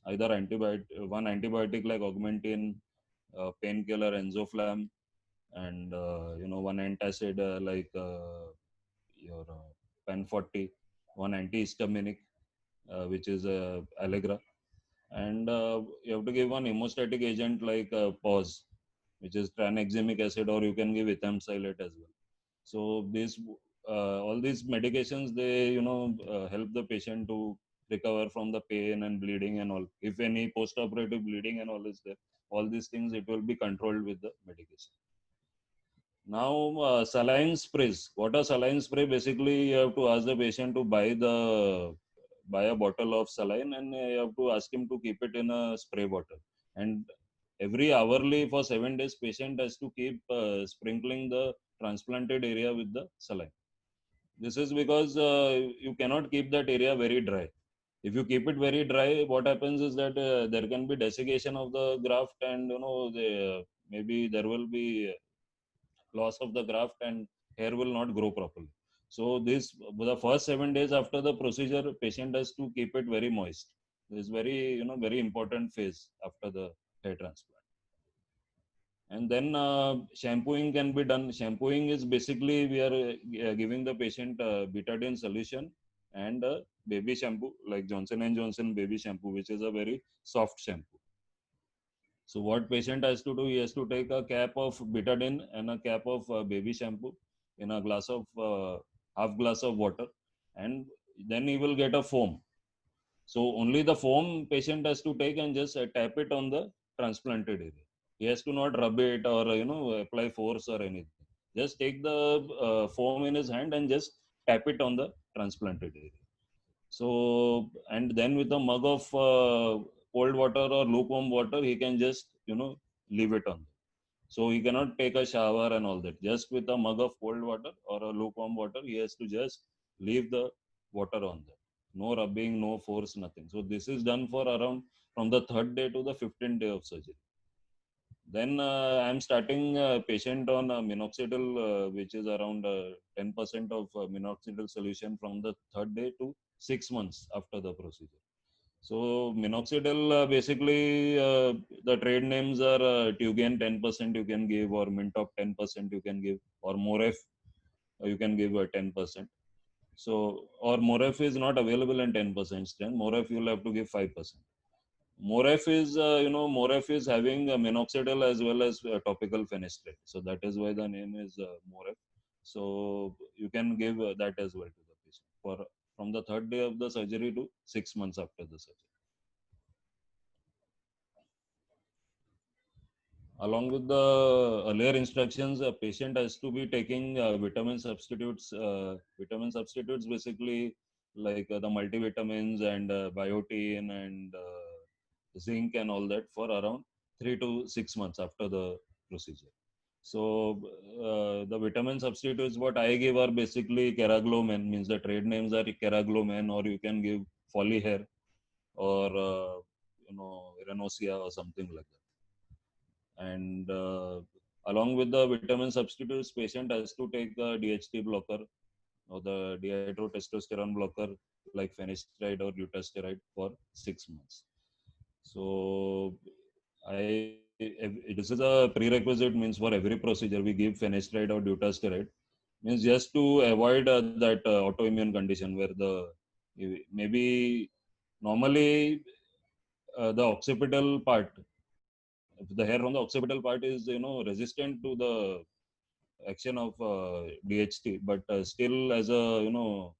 either one antibiotic like Augmentin, painkiller Enzoflam, and one antacid like your Pan40, one antihistaminic which is Allegra, and you have to give one hemostatic agent like PAUSE, which is tranexamic acid, or you can give ethamsilate as well. So these all these medications, they help the patient to recover from the pain and bleeding and all. If any post-operative bleeding and all is there, all these things, it will be controlled with the medication. Now saline sprays. What are saline spray? Basically, you have to ask the patient to buy a bottle of saline, and you have to ask him to keep it in a spray bottle. And every hourly for 7 days, patient has to keep sprinkling the transplanted area with the saline. This is because you cannot keep that area very dry. If you keep it very dry, what happens is that there can be desiccation of the graft, and maybe there will be loss of the graft, and hair will not grow properly. So this, the first 7 days after the procedure, patient has to keep it very moist. This is very very important phase after the hair transplant. And then shampooing can be done. Shampooing is basically, we are giving the patient betadine solution and baby shampoo like Johnson and Johnson baby shampoo, which is a very soft shampoo. So what patient has to do, he has to take a cap of betadine and a cap of baby shampoo in a glass of half glass of water, and then he will get a foam. So only the foam patient has to take and just tap it on the transplanted area. He has to not rub it or apply force or anything. Just take the foam in his hand and just tap it on the transplanted area. So, and then with a mug of cold water or lukewarm water, he can just leave it on. So he cannot take a shower and all that. Just with a mug of cold water or a lukewarm water, he has to just leave the water on there. No rubbing, no force, nothing. So this is done for around from the 3rd day to the 15th day of surgery. Then I'm starting a patient on minoxidil, which is around 10% of minoxidil solution from the third day to 6 months after the procedure. So minoxidil, basically, the trade names are Tugen 10% you can give, or Mintop 10% you can give, or Moref you can give 10%. So, or Moref is not available in 10% strength. Moref you'll have to give 5%. Moref is, Moref is having minoxidil as well as topical fenestrate. So that is why the name is Moref. So you can give that as well to the patient for from the third day of the surgery to 6 months after the surgery. Along with the earlier instructions, a patient has to be taking vitamin substitutes. Vitamin substitutes basically like the multivitamins and biotin and zinc and all that for around 3 to 6 months after the procedure. So the vitamin substitutes what I give are basically Caraglomen, means the trade names are Caraglomen, or you can give Folihair or Renosia or something like that. And along with the vitamin substitutes, patient has to take the DHT blocker or the dihydrotestosterone blocker like finasteride or dutasteride for 6 months. So this is a prerequisite, means for every procedure we give finasteride or dutasteride, means just to avoid that autoimmune condition where the maybe normally the occipital part, the hair from the occipital part is resistant to the action of DHT, but still as a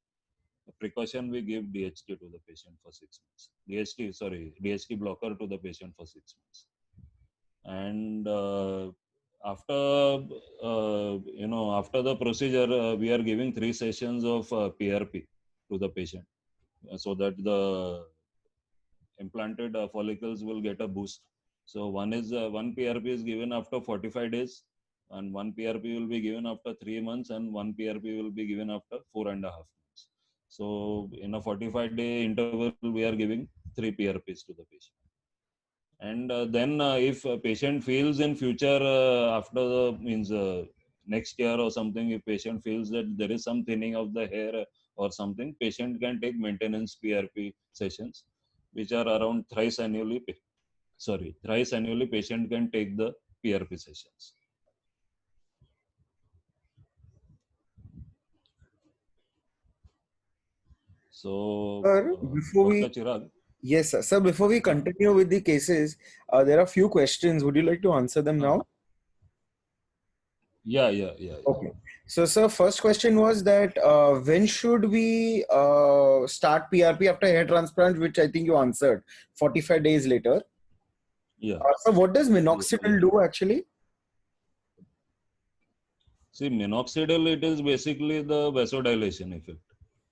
precaution we give DHT to the patient for 6 months. DHT blocker to the patient for 6 months. And after after the procedure, we are giving 3 sessions of PRP to the patient so that the implanted follicles will get a boost. So one PRP is given after 45 days, and one PRP will be given after 3 months, and one PRP will be given after 4.5 months. So in a 45-day interval, we are giving 3 PRPs to the patient. And then if a patient feels in future after the means next year or something, if patient feels that there is some thinning of the hair or something, patient can take maintenance PRP sessions, which are around thrice annually. Thrice annually patient can take the PRP sessions. So, Sir, before we Dr. Chirag, yes, sir. Sir, before we continue with the cases, there are a few questions. Would you like to answer them now? yeah. Okay. So, sir, first question was that when should we start PRP after hair transplant, which I think you answered 45 days later. Yeah. So, what does minoxidil do actually? See, minoxidil, it is basically the vasodilation effect.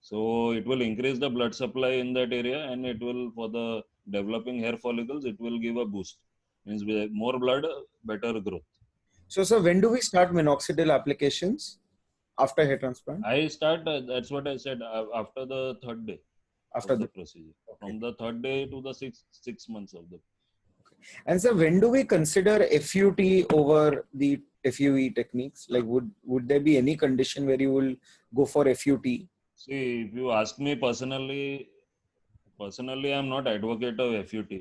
So it will increase the blood supply in that area, and it will, for the developing hair follicles, it will give a boost. Means with more blood, better growth. So, sir, when do we start minoxidil applications after hair transplant? I start, that's what I said, after the third day After of the the procedure. okay. From the third day to the six months of the. And so when do we consider FUT over the FUE techniques? Like would there be any condition where you will go for FUT? See, if you ask me personally, I'm not advocate of FUT.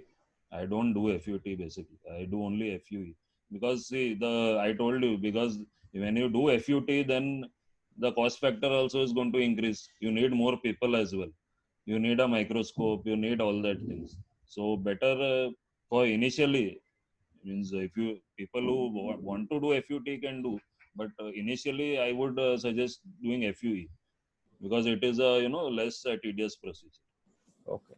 I don't do FUT basically. I do only FUE. Because see, I told you, because when you do FUT, then the cost factor also is going to increase. You need more people as well. You need a microscope. You need all that things. So better for initially, means if you people who want to do FUT can do, but initially I would suggest doing FUE, because it is a less tedious procedure. Okay.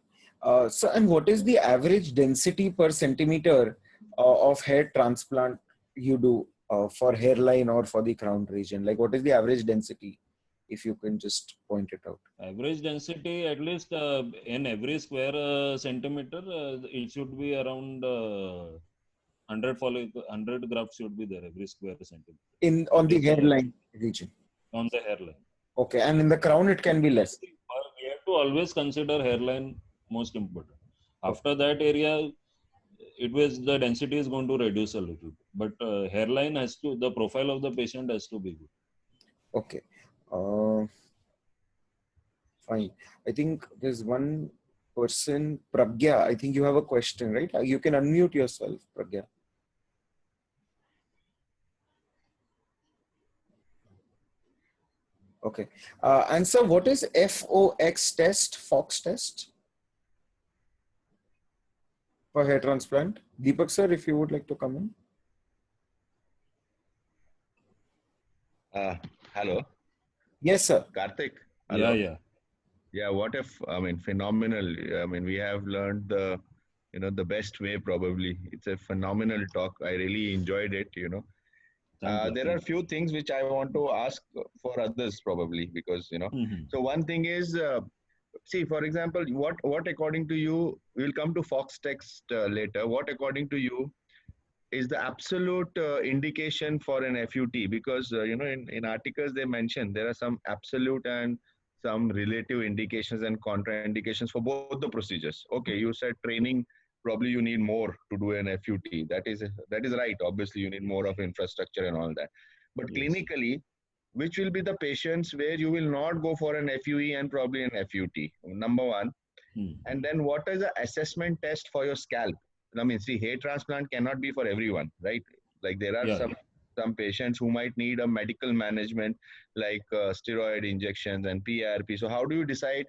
So and what is the average density per centimeter of hair transplant you do for hairline or for the crown region? Like what is the average density? If you can just point it out. Average density, at least in every square centimeter, it should be around 100 grafts should be there every square centimeter. On That the is the hairline region. on the hairline. Okay, and in the crown it can be less. We have to always consider hairline most important. Okay. After that area, the density is going to reduce a little, but hairline has to, the profile of the patient has to be good. Okay. Fine. I think there's one person, Pragya. I think you have a question, right? You can unmute yourself, Pragya. Okay. Answer, what is FOX test, Fox test for hair transplant? Deepak sir, if you would like to come in. Hello, Yes, sir. Karthik. Yeah, Hello. yeah. Yeah, what if, I mean, phenomenal. I mean, we have learned the, the best way probably. It's a phenomenal talk. I really enjoyed it, Thank you. There are few things which I want to ask for others probably because, Mm-hmm. so one thing is, see, for example, what according to you, we'll come to Fox text later. What according to you is the absolute indication for an FUT? Because in articles they mention there are some absolute and some relative indications and contraindications for both the procedures. Okay, you said training, probably you need more to do an FUT. That is right. Obviously, you need more of infrastructure and all that. But Yes. clinically, which will be the patients where you will not go for an FUE and probably an FUT? Number one. And then what is the assessment test for your scalp? I mean, see, hair transplant cannot be for everyone, right? Like there are Yeah, some patients who might need a medical management like steroid injections and PRP. So how do you decide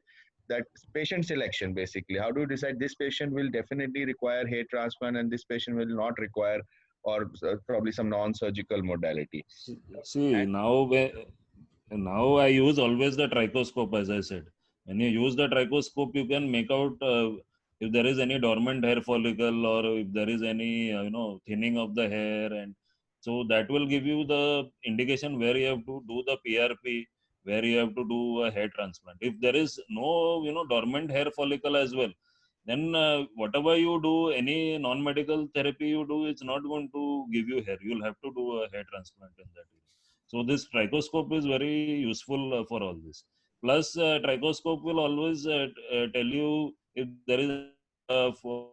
that patient selection basically? How do you decide this patient will definitely require hair transplant and this patient will not require, or probably some non-surgical modality? see, And now I use always the trichoscope, as I said. When you use the trichoscope, you can make out if there is any dormant hair follicle or if there is any thinning of the hair, and so that will give you the indication where you have to do the PRP, where you have to do a hair transplant. If there is no dormant hair follicle as well, then whatever you do, any non-medical therapy you do, it's not going to give you hair. You'll have to do a hair transplant in that area. So this trichoscope is very useful for all this. Plus, trichoscope will always tell you if there is for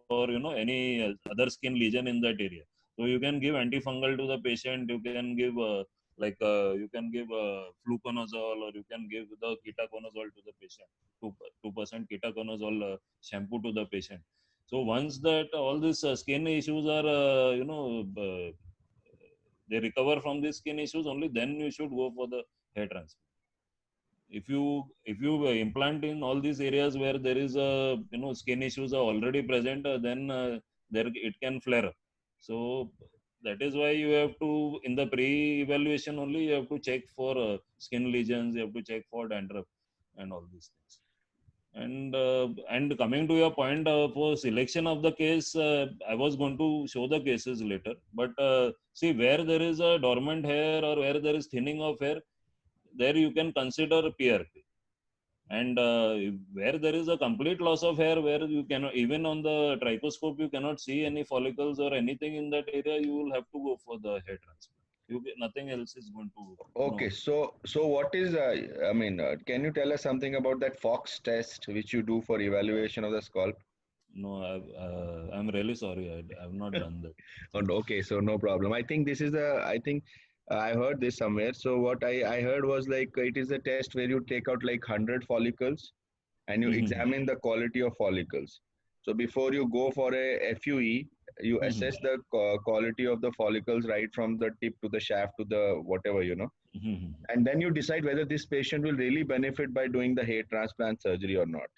any other skin lesion in that area. So you can give antifungal to the patient. You can give you can give fluconazole, or you can give the ketoconazole to the patient. 2% ketoconazole shampoo to the patient. So once that all these skin issues are they recover from these skin issues, only then you should go for the hair transplant. If you implant in all these areas where there is a skin issues are already present, then there it can flare up. So that is why you have to, in the pre-evaluation only, you have to check for skin lesions, you have to check for dandruff and all these things. And coming to your point for selection of the case, I was going to show the cases later, but see, where there is a dormant hair or where there is thinning of hair, there you can consider PRP. And where there is a complete loss of hair, where you cannot, even on the trichoscope you cannot see any follicles or anything in that area, you will have to go for the hair transplant. Nothing else is going to okay, so what is I mean, can you tell us something about that Fox test which you do for evaluation of the scalp? no. I'm really sorry, I've not done that. Oh, no, okay, so no problem. I think this is I think I heard this somewhere. So what I heard was like it is a test where you take out like 100 follicles and you Mhm. examine the quality of follicles. So before you go for a FUE, you Mhm. assess the quality of the follicles right from the tip to the shaft to the whatever, Mhm. and then you decide whether this patient will really benefit by doing the hair transplant surgery or not.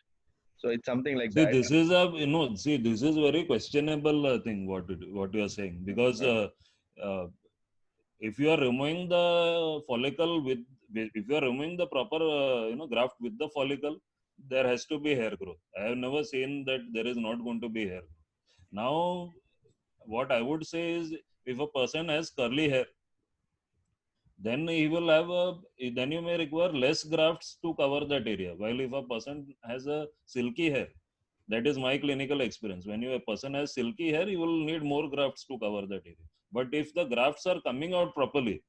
So it's something like See, that. this is a see, this is very questionable thing what you are saying, because uh, if you are removing the follicle if you are removing the proper graft with the follicle, there has to be hair growth. I have never seen that there is not going to be hair growth. Now, what I would say is, if a person has curly hair, then he will have a then you may require less grafts to cover that area. While if a person has a silky hair, that is my clinical experience, when a person has silky hair, you will need more grafts to cover that area. But if the grafts are coming out properly,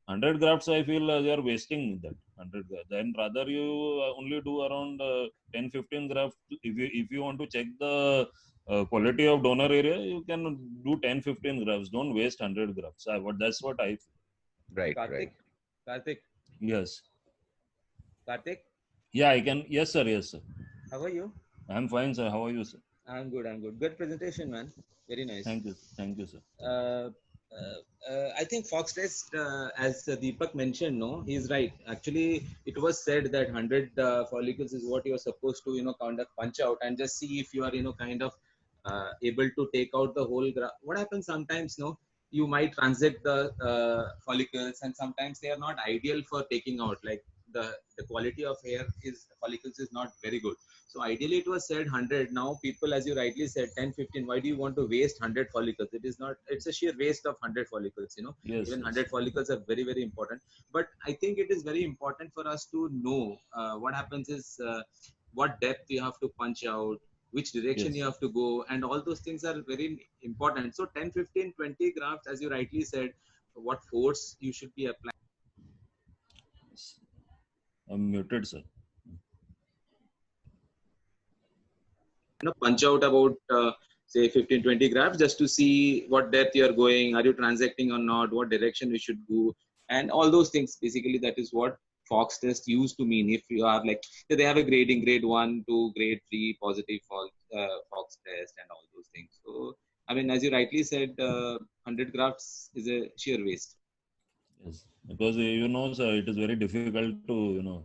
100 grafts, I feel they are wasting that 100 grafts. Then rather you only do around 10-15 grafts. If you want to check the quality of donor area, you can do 10-15 grafts. Don't waste 100 grafts. That's what I feel. Right, Karthik, right. Karthik, Yes. Karthik, Yeah, I can. Yes, sir. Yes, sir. how are you? I'm fine, sir. How are you, sir? I'm good. I'm good. Good presentation, man. Very nice. Thank you. Thank you, sir. I think Fox test, as Deepak mentioned, no, he's right. Actually, it was said that 100 follicles is what you're supposed to, kind of punch out and just see if you are, kind of able to take out the whole graph. What happens sometimes, no, you might transact the follicles, and sometimes they are not ideal for taking out. Like the quality of hair is follicles is not very good. So ideally it was said 100. Now people, as you rightly said, 10, 15. Why do you want to waste 100 follicles? It is not, it's a sheer waste of 100 follicles, Yes, Even yes. 100 follicles are very, very important. But I think it is very important for us to know what happens is what depth you have to punch out, which direction Yes. you have to go, and all those things are very important. So 10, 15, 20 grafts, as you rightly said, what force you should be applying. I'm muted, sir. Punch out about say 15, 20 grafts just to see what depth you are going, are you transacting or not, what direction you should go, and all those things. Basically that is what Fox test used to mean. If you are like, they have a grading, grade 1 to grade 3 positive Fox test and all those things. So I mean, as you rightly said, 100 grafts is a sheer waste. Yes, because sir, it is very difficult to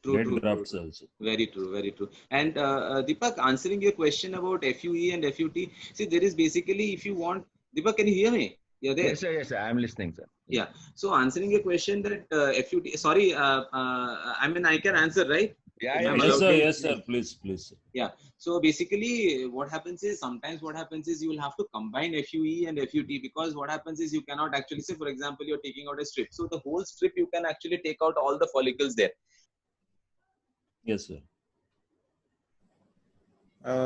True, get true, true, grafts true. also. Very true, very true. And Deepak, answering your question about FUE and FUT, see, there is basically, if you want, Deepak, can you hear me? You're there. Yes, sir. Yes, sir. I'm listening, sir. Yeah. So answering your question that FUT, sorry, I mean, I can answer, right? Yeah, Am yeah. I Yes, Sure, allowed sir. to? please, Yes, sir. please. Please, please, sir. Yeah. So basically, what happens is sometimes what happens is you will have to combine FUE and FUT, because what happens is you cannot actually say, for example, you're taking out a strip. So the whole strip, you can actually take out all the follicles there. Yes, sir.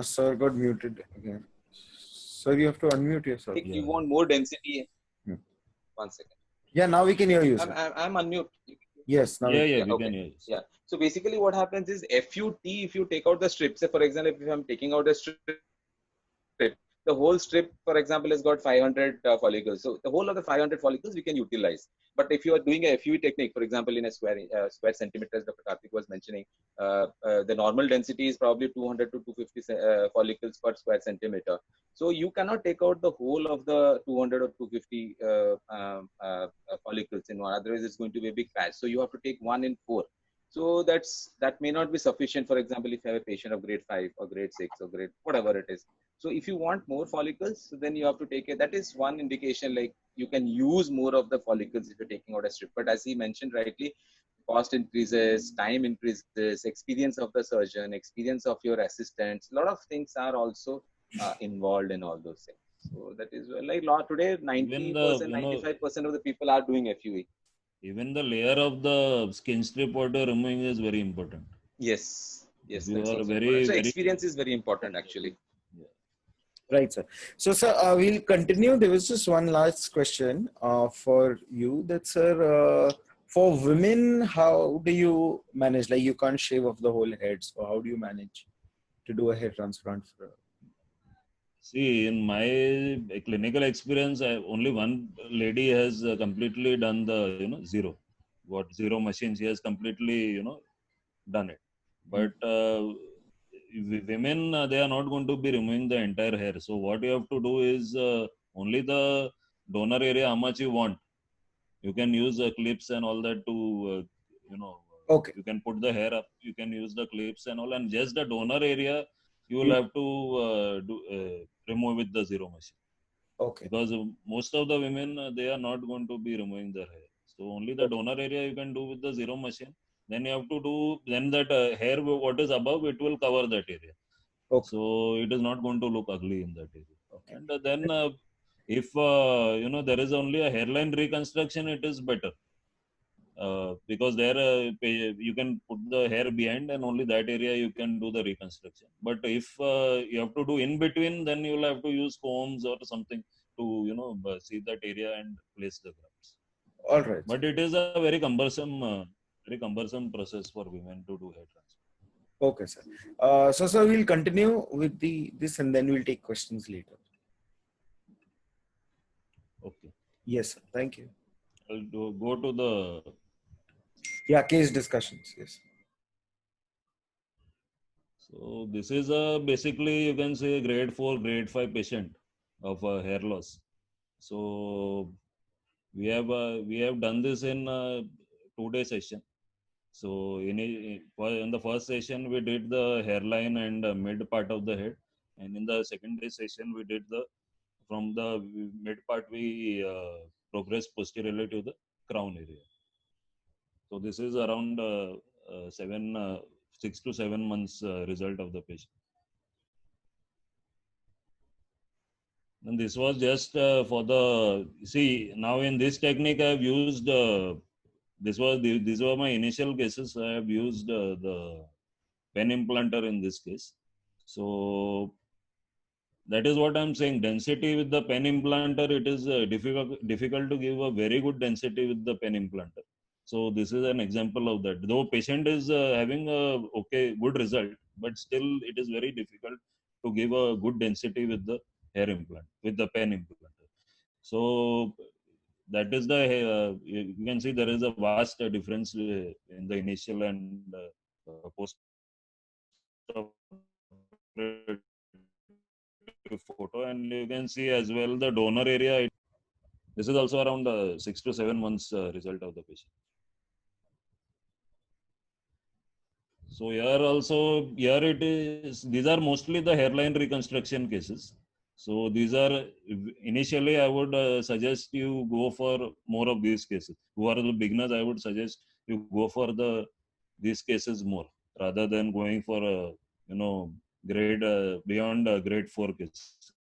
Sir got muted again. Sir, you have to unmute yourself. If you Yeah. want more density, Hmm. 1 second. Yeah, now we can hear you, sir. I'm unmute. Yes, now Yeah, we yeah, we okay. can hear you, sir. Yeah. So basically, what happens is FUT, if you take out the strip, say for example, if I'm taking out a strip, the whole strip, for example, has got 500 follicles. So the whole of the 500 follicles we can utilize. But if you are doing a FUE technique, for example, in a square centimeters, Dr. Karthik was mentioning, the normal density is probably 200 to 250 follicles per square centimeter. So you cannot take out the whole of the 200 or 250 follicles in one. Otherwise, it's going to be a big patch. So you have to take 1 in 4. So that may not be sufficient. For example, if you have a patient of grade 5 or grade 6 or grade whatever it is. So if you want more follicles, then you have to take it. That is one indication, like you can use more of the follicles if you're taking out a strip. But as he mentioned rightly, cost increases, time increases, experience of the surgeon, experience of your assistants. A lot of things are also involved in all those things. So that is like today, Even 90%, 95% of the people are doing FUE. even the layer of the skin strip what you're removing is very important. Yes, yes, You that's are also very, important. So very. experience is very important, actually. Yeah. Right, sir. So, sir, we'll continue. There was just one last question for you. That, sir, for women, how do you manage? Like, you can't shave off the whole head. So, how do you manage to do a hair transplant? See, in my clinical experience, only one lady has completely done the zero machine. She has completely done it. But women, they are not going to be removing the entire hair. So what you have to do is only the donor area, how much you want. You can use clips and all that to Okay. you can put the hair up. You can use the clips and all, and just the donor area you will have to remove with the zero machine. Okay. Because most of the women, they are not going to be removing their hair. So only the donor area you can do with the zero machine. Then you have to do, then that hair, what is above, it will cover that area. Okay. So it is not going to look ugly in that area. Okay. And then if there is only a hairline reconstruction, it is better. Because there you can put the hair behind and only that area you can do the reconstruction. But if you have to do in between, then you will have to use combs or something to see that area and place the grafts. All right. But it is a very cumbersome process for women to do hair transplant. Okay, sir. So, sir, we'll continue with this and then we'll take questions later. Okay. Yes, sir. Thank you. I'll go to the. Yeah, case discussions. Yes. So this is a basically you can say grade 4, grade 5 patient of hair loss. So we have done this in a 2-day session. So in the first session we did the hairline and mid part of the head, and in the second day session we did the from the mid part we progressed posteriorly to the crown area. So this is around 6 to 7 months result of the patient. And this was just for the see now in this technique I have used these were my initial cases. I have used the pen implanter in this case. So that is what I'm saying. Density with the pen implanter, it is difficult to give a very good density with the pen implanter. So this is an example of that. Though patient is having a good result, but still it is very difficult to give a good density with the hair implant with the pen implanter. So that is the you can see there is a vast difference in the initial and post photo, and you can see as well the donor area. This is also around 6 to 7 months result of the patient. So here it is. These are mostly the hairline reconstruction cases. So these are initially I would suggest you go for more of these cases. Who are the beginners? I would suggest you go for these cases more rather than going for grade beyond grade 4 cases.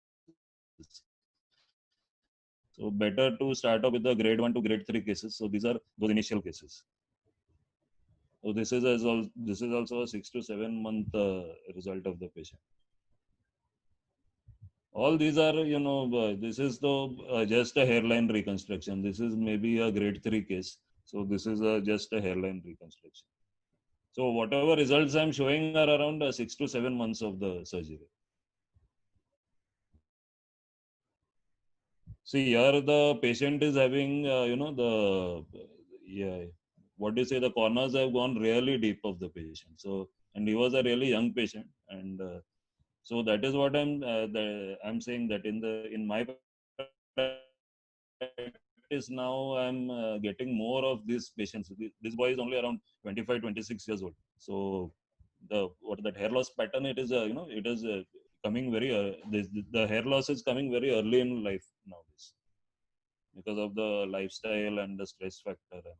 So better to start off with the grade 1 to grade 3 cases. So these are those initial cases. So this is also a 6 to 7 month result of the patient. All these are this is just a hairline reconstruction. This is maybe a grade 3 case. So this is just a hairline reconstruction. So whatever results I'm showing are around 6 to 7 months of the surgery. See here the patient is having what do you say, the corners have gone really deep of the patient. So and he was a really young patient, and so that is what I'm saying that in my practice now I'm getting more of these patients. This boy is only around 25, 26 years old. So that hair loss pattern, it is it is coming very the hair loss is coming very early in life nowadays because of the lifestyle and the stress factor and all that.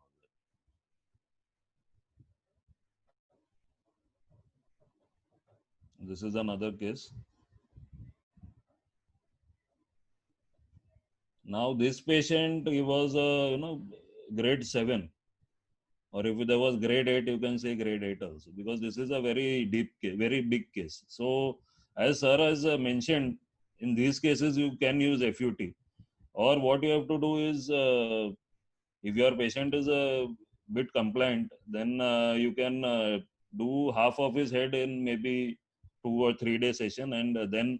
This is another case. Now this patient, he was grade 7, or if there was grade 8, you can say grade 8 also, because this is a very deep case, very big case. So as sir has mentioned, in these cases you can use FUT, or what you have to do is if your patient is a bit compliant, then you can do half of his head in maybe 2 or 3 day session, and then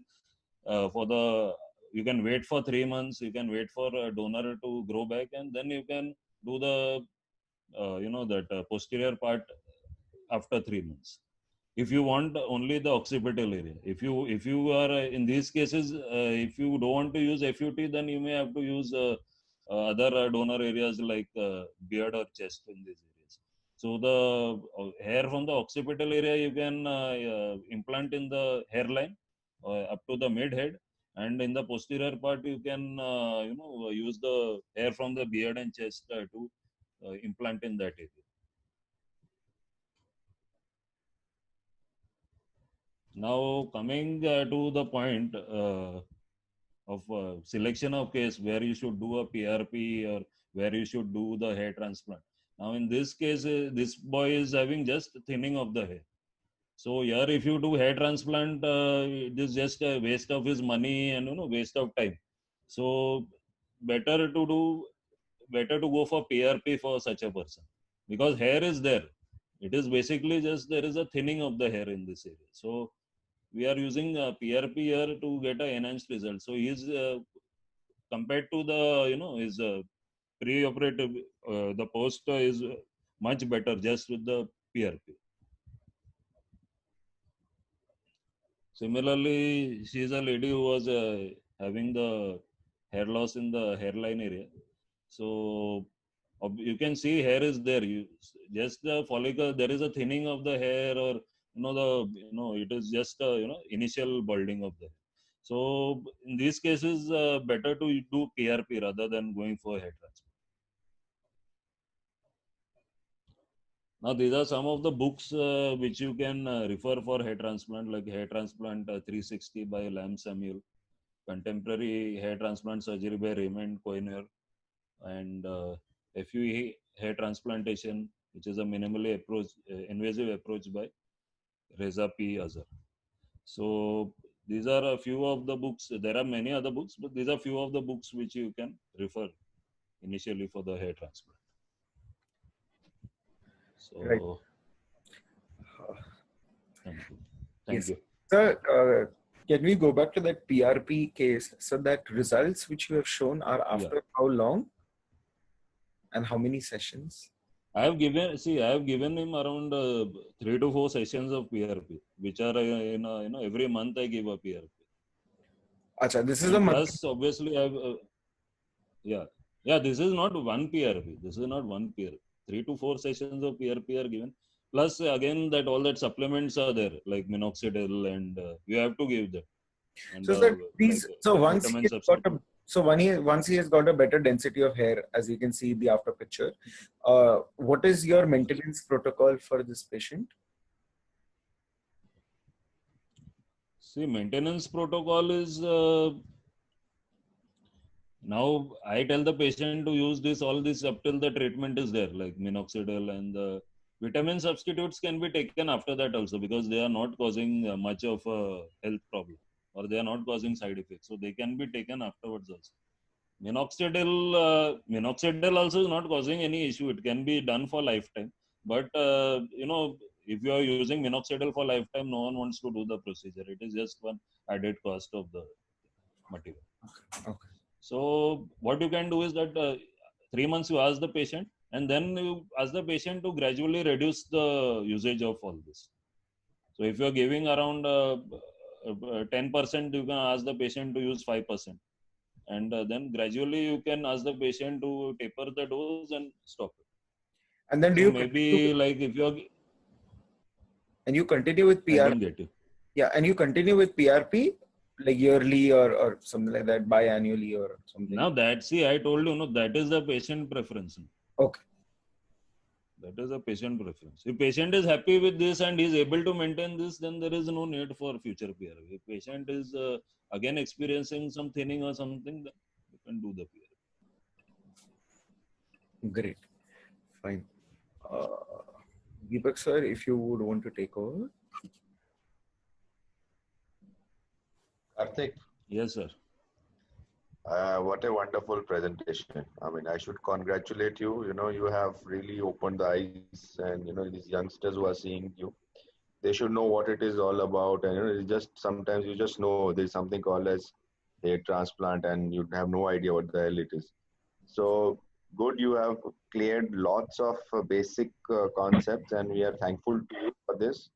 for the you can wait for 3 months, you can wait for a donor to grow back, and then you can do the that posterior part after 3 months if you want only the occipital area. If you are in these cases, if you don't want to use FUT, then you may have to use other donor areas like beard or chest in these areas. So the hair from the occipital area you can implant in the hairline up to the mid head, and in the posterior part you can use the hair from the beard and chest to implant in that area. Now coming to the point of selection of case where you should do a PRP or where you should do the hair transplant. Now in this case, this boy is having just thinning of the hair. So here, if you do hair transplant, it is just a waste of his money and waste of time. So better to do better to go for PRP for such a person, because hair is there. It is basically just there is a thinning of the hair in this area. So we are using PRP here to get an enhanced result. So he is compared to the his pre-operative, the post is much better just with the PRP. Similarly, she is a lady who was having the hair loss in the hairline area. So you can see hair is there. You just the follicle. There is a thinning of the hair, or it is just initial balding of the hair. So in these cases, better to do PRP rather than going for hair transplant. Now, these are some of the books which you can refer for hair transplant, like Hair Transplant 360 by Lam Samuel, Contemporary Hair Transplant Surgery by Raymond Coiner, and FUE Hair Transplantation, which is a minimally invasive approach by Reza P. Azhar. So these are a few of the books. There are many other books, but these are few of the books which you can refer initially for the hair transplant. So, Right. thank you. Thank Yes. you. Sir, can we go back to that PRP case? So that results which you have shown are after how long and how many sessions? I have given him around 3 to 4 sessions of PRP, which are every month I give a PRP. Acha, this is And a month. plus, obviously, I have this is not one PRP. This is not one PRP. 3 to 4 sessions of PRP are given. Plus, again, that all that supplements are there, like minoxidil, and you have to give that. And, So, sir, these, so once he has got a, so once he has got a better density of hair, as you can see in the after picture, what is your maintenance protocol for this patient? See, maintenance protocol is now I tell the patient to use all this up till the treatment is there, like minoxidil, and the vitamin substitutes can be taken after that also, because they are not causing much of a health problem, or they are not causing side effects. So they can be taken afterwards also. Minoxidil also is not causing any issue. It can be done for lifetime. But, if you are using minoxidil for lifetime, no one wants to do the procedure. It is just one added cost of the material. Okay. So what you can do is that 3 months you ask the patient, and then you ask the patient to gradually reduce the usage of all this. So if you are giving around 10%, you can ask the patient to use 5%. And then gradually you can ask the patient to taper the dose and stop it. And then so maybe like if you are... And you continue with PRP? I don't get you. Yeah, and you continue with PRP like yearly or something like that, biannually or something? Now that, see, I told you, that is the patient preference. Okay. That is a patient preference. If patient is happy with this and is able to maintain this, then there is no need for future PRP. If patient is again experiencing some thinning or something, then you can do the PRP. Great. Fine. Deepak sir, if you would want to take over. Karthik. Yes, sir. What a wonderful presentation. I mean, I should congratulate you. You have really opened the eyes, and these youngsters who are seeing you, they should know what it is all about. And it's just sometimes you just know there's something called as hair transplant, and you have no idea what the hell it is. So good, you have cleared lots of basic concepts, and we are thankful to you for this.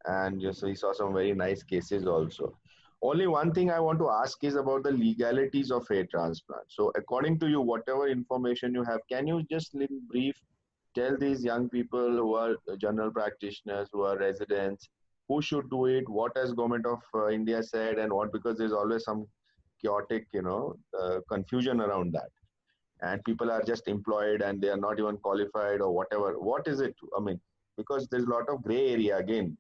And just we saw some very nice cases also. Only one thing I want to ask is about the legalities of hair transplant. So according to you, whatever information you have, can you just in brief tell these young people who are general practitioners, who are residents, who should do it, what has government of India said, and what, because there's always some chaotic, confusion around that. And people are just employed and they are not even qualified or whatever. What is it? I mean, because there's a lot of gray area again,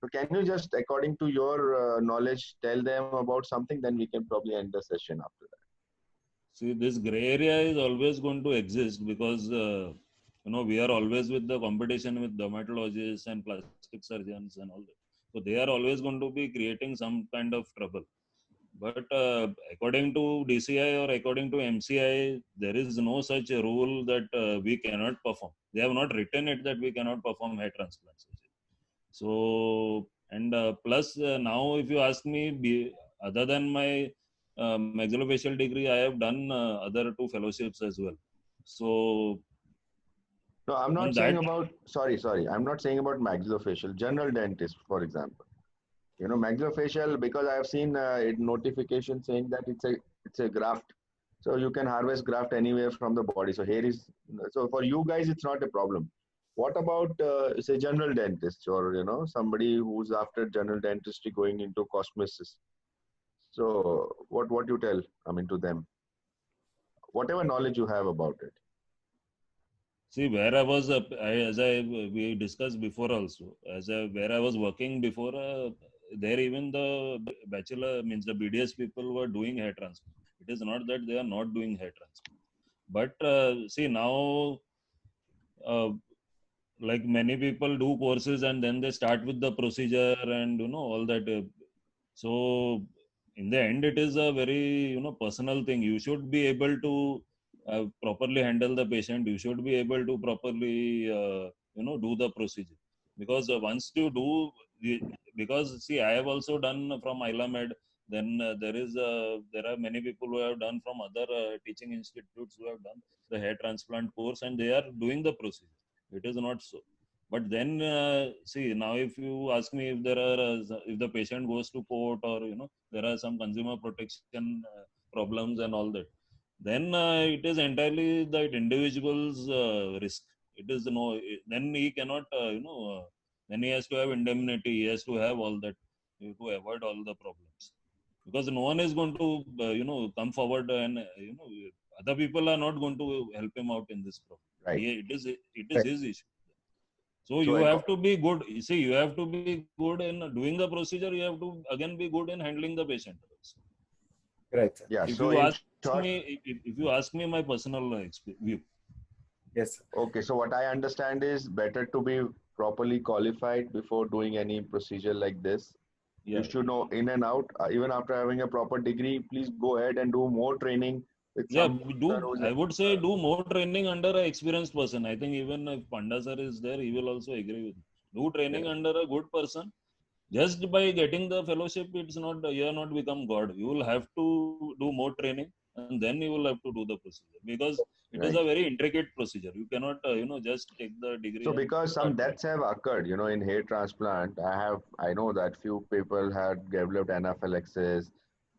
So can you just, according to your knowledge, tell them about something? Then we can probably end the session after that. See, this gray area is always going to exist because, we are always with the competition with dermatologists and plastic surgeons and all that. So they are always going to be creating some kind of trouble. But according to DCI or according to MCI, there is no such a rule that we cannot perform. They have not written it that we cannot perform hair transplants. So, and plus now, if you ask me, other than my maxillofacial degree, I have done other two fellowships as well. So, No, I'm on not saying that, about, sorry. I'm not saying about maxillofacial, general dentist, for example. You know, maxillofacial, because I have seen it notification saying that it's a graft. So you can harvest graft anywhere from the body. So here is, so for you guys, it's not a problem. What about, say, general dentist or, you know, somebody who's after general dentistry going into cosmesis? So what you tell, I mean, to them, whatever knowledge you have about it. see where I was, as I we discussed before also, where I was working before, there even the bachelor means the BDS people were doing hair transplant. It is not that they are not doing hair transplant, but see now, uh, like many people do courses and then they start with the procedure and all that. So in the end, it is a very personal thing. You should be able to properly handle the patient. You should be able to properly do the procedure, because once you do, because see, I have also done from Ilamed. Then there are many people who have done from other teaching institutes who have done the hair transplant course, and they are doing the procedure. It is not so. But then see now, if you ask me, if there are if the patient goes to court, or there are some consumer protection problems and all that, then it is entirely that individual's risk. It is then he cannot then he has to have indemnity, he has to have all that to avoid all the problems, because no one is going to come forward, and other people are not going to help him out in this problem. Right. It is Right. his issue. So So you have to be good. You see, you have to be good in doing the procedure. You have to again be good in handling the patient also. Right, sir. yeah, If so you in ask short, me, if you ask me my personal view, Yes, sir. okay, so what I understand is better to be properly qualified before doing any procedure like this. You yeah, should know in and out. Even after having a proper degree, please go ahead and do more training with yeah, some we do. who's I would say do more training under an experienced person. I think even if Panda sir is there, he will also agree with me. Do training yeah. under a good person. Just by getting the fellowship, it's not you are not become God. You will have to do more training, and then you will have to do the procedure, because it is Right. a very intricate procedure. You cannot just take the degree So and because some start doing. deaths have occurred, you know, in hair transplant, I know that few people had developed anaphylaxis,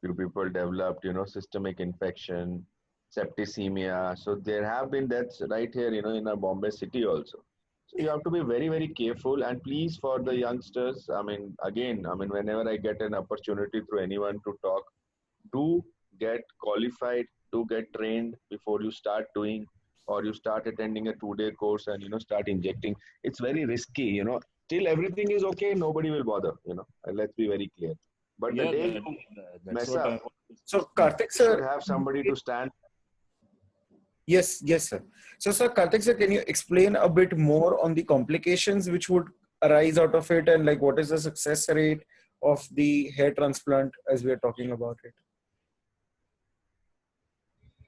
few people developed, you know, systemic infection, septicemia. So there have been deaths right here, you know, in a Bombay city also. So you have to be very, very careful. And please, for the youngsters, I mean, again, I mean, whenever I get an opportunity through anyone to talk, do get qualified, do get trained before you start doing, or you start attending a 2 day course and start injecting. It's very risky, till everything is okay, nobody will bother, let's be very clear. But the Yeah, day you that's mess what I up, want to say. So, Karthik, you should sir, have somebody to stand. yes, sir. So, sir, Karthik, sir, can you explain a bit more on the complications which would arise out of it, and like what is the success rate of the hair transplant as we are talking about it?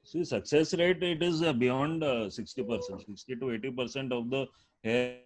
See, success rate, it is beyond 60%, 60 to 80% of the hair.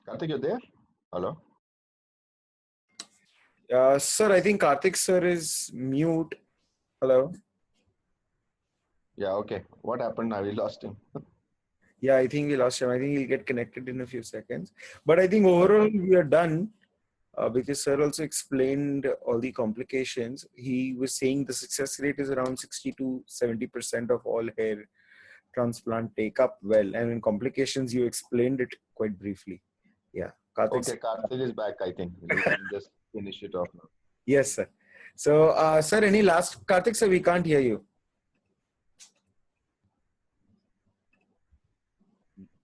Karthik, you there? Hello? Sir, I think Karthik, sir, is mute. Hello. Yeah, okay. What happened now? We lost him. Yeah, I think we lost him. I think he'll get connected in a few seconds. But I think overall we are done. Because sir also explained all the complications. He was saying the success rate is around 60 to 70% of all hair transplant take up well. And in complications, you explained it quite briefly. Yeah. Karthik. Okay, Karthik is back, I think. We can just finish it off now. Yes, sir. So, sir, any last, Karthik, sir, we can't hear you.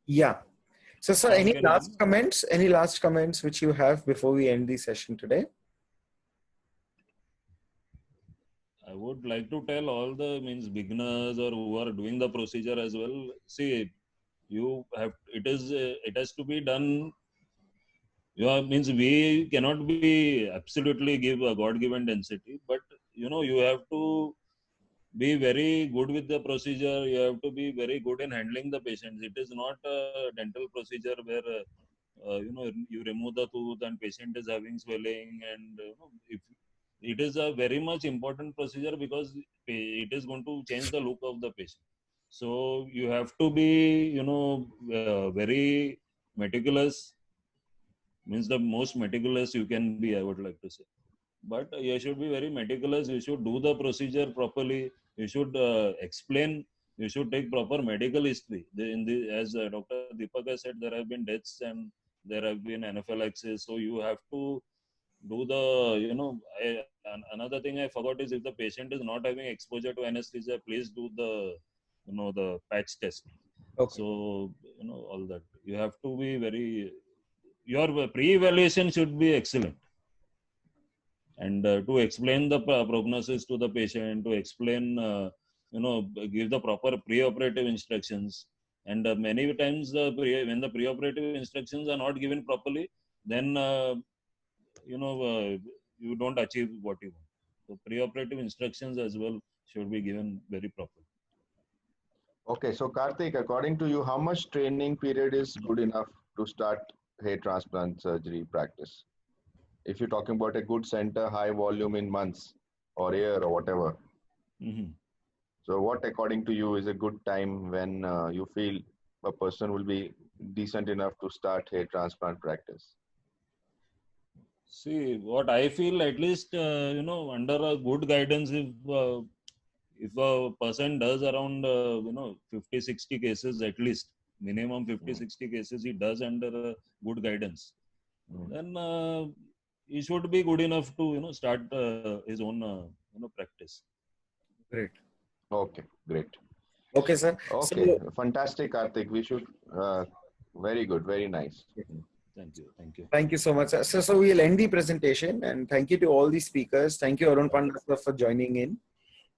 Yeah. So, sir, Now any can you hear last me? comments? Any last comments which you have before we end the session today? I would like to tell all the beginners or who are doing the procedure as well. See, you have it has to be done. We cannot be absolutely give a God-given density, but you have to be very good with the procedure. You have to be very good in handling the patients. It is not a dental procedure where you remove the tooth and patient is having swelling, and if it is a very much important procedure because it is going to change the look of the patient. So you have to be very meticulous, means the most meticulous you can be, I would like to say. But you should be very meticulous. You should do the procedure properly. You should explain. You should take proper medical history. As Dr. Deepak has said, there have been deaths and there have been anaphylaxis. So you have to do another thing I forgot is, if the patient is not having exposure to anesthesia, please do the patch test. Okay. So all that you have to be very. Your pre-evaluation should be excellent. And to explain the prognosis to the patient, to explain, give the proper pre-operative instructions. And many times when the pre-operative instructions are not given properly, then you don't achieve what you want. So pre-operative instructions as well should be given very properly. Okay, so Karthik, according to you, how much training period is good enough to start hair transplant surgery practice? If you're talking about a good center, high volume in months or year or whatever. Mm-hmm. So what, according to you, is a good time when you feel a person will be decent enough to start hair transplant practice? See, what I feel, at least, under a good guidance, if a person does around 50-60 cases, at least minimum 50-60 cases he does under good guidance, then he should be good enough to start his own practice. Great. Okay, great. Okay, sir. Okay, So, fantastic, Karthik. We should, very good, very nice. Thank you. thank you so much, sir. So we'll end the presentation, and thank you to all the speakers. Thank you, Arun Panda, sir, for joining in.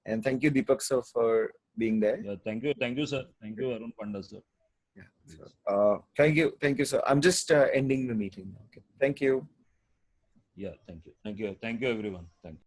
And thank you, Deepak, sir, for being there. Yeah, thank you, sir. Thank you, Arun Panda, sir. Yeah. So, thank you, sir. I'm just ending the meeting now. Okay. Thank you. Yeah, thank you, everyone. Thank you.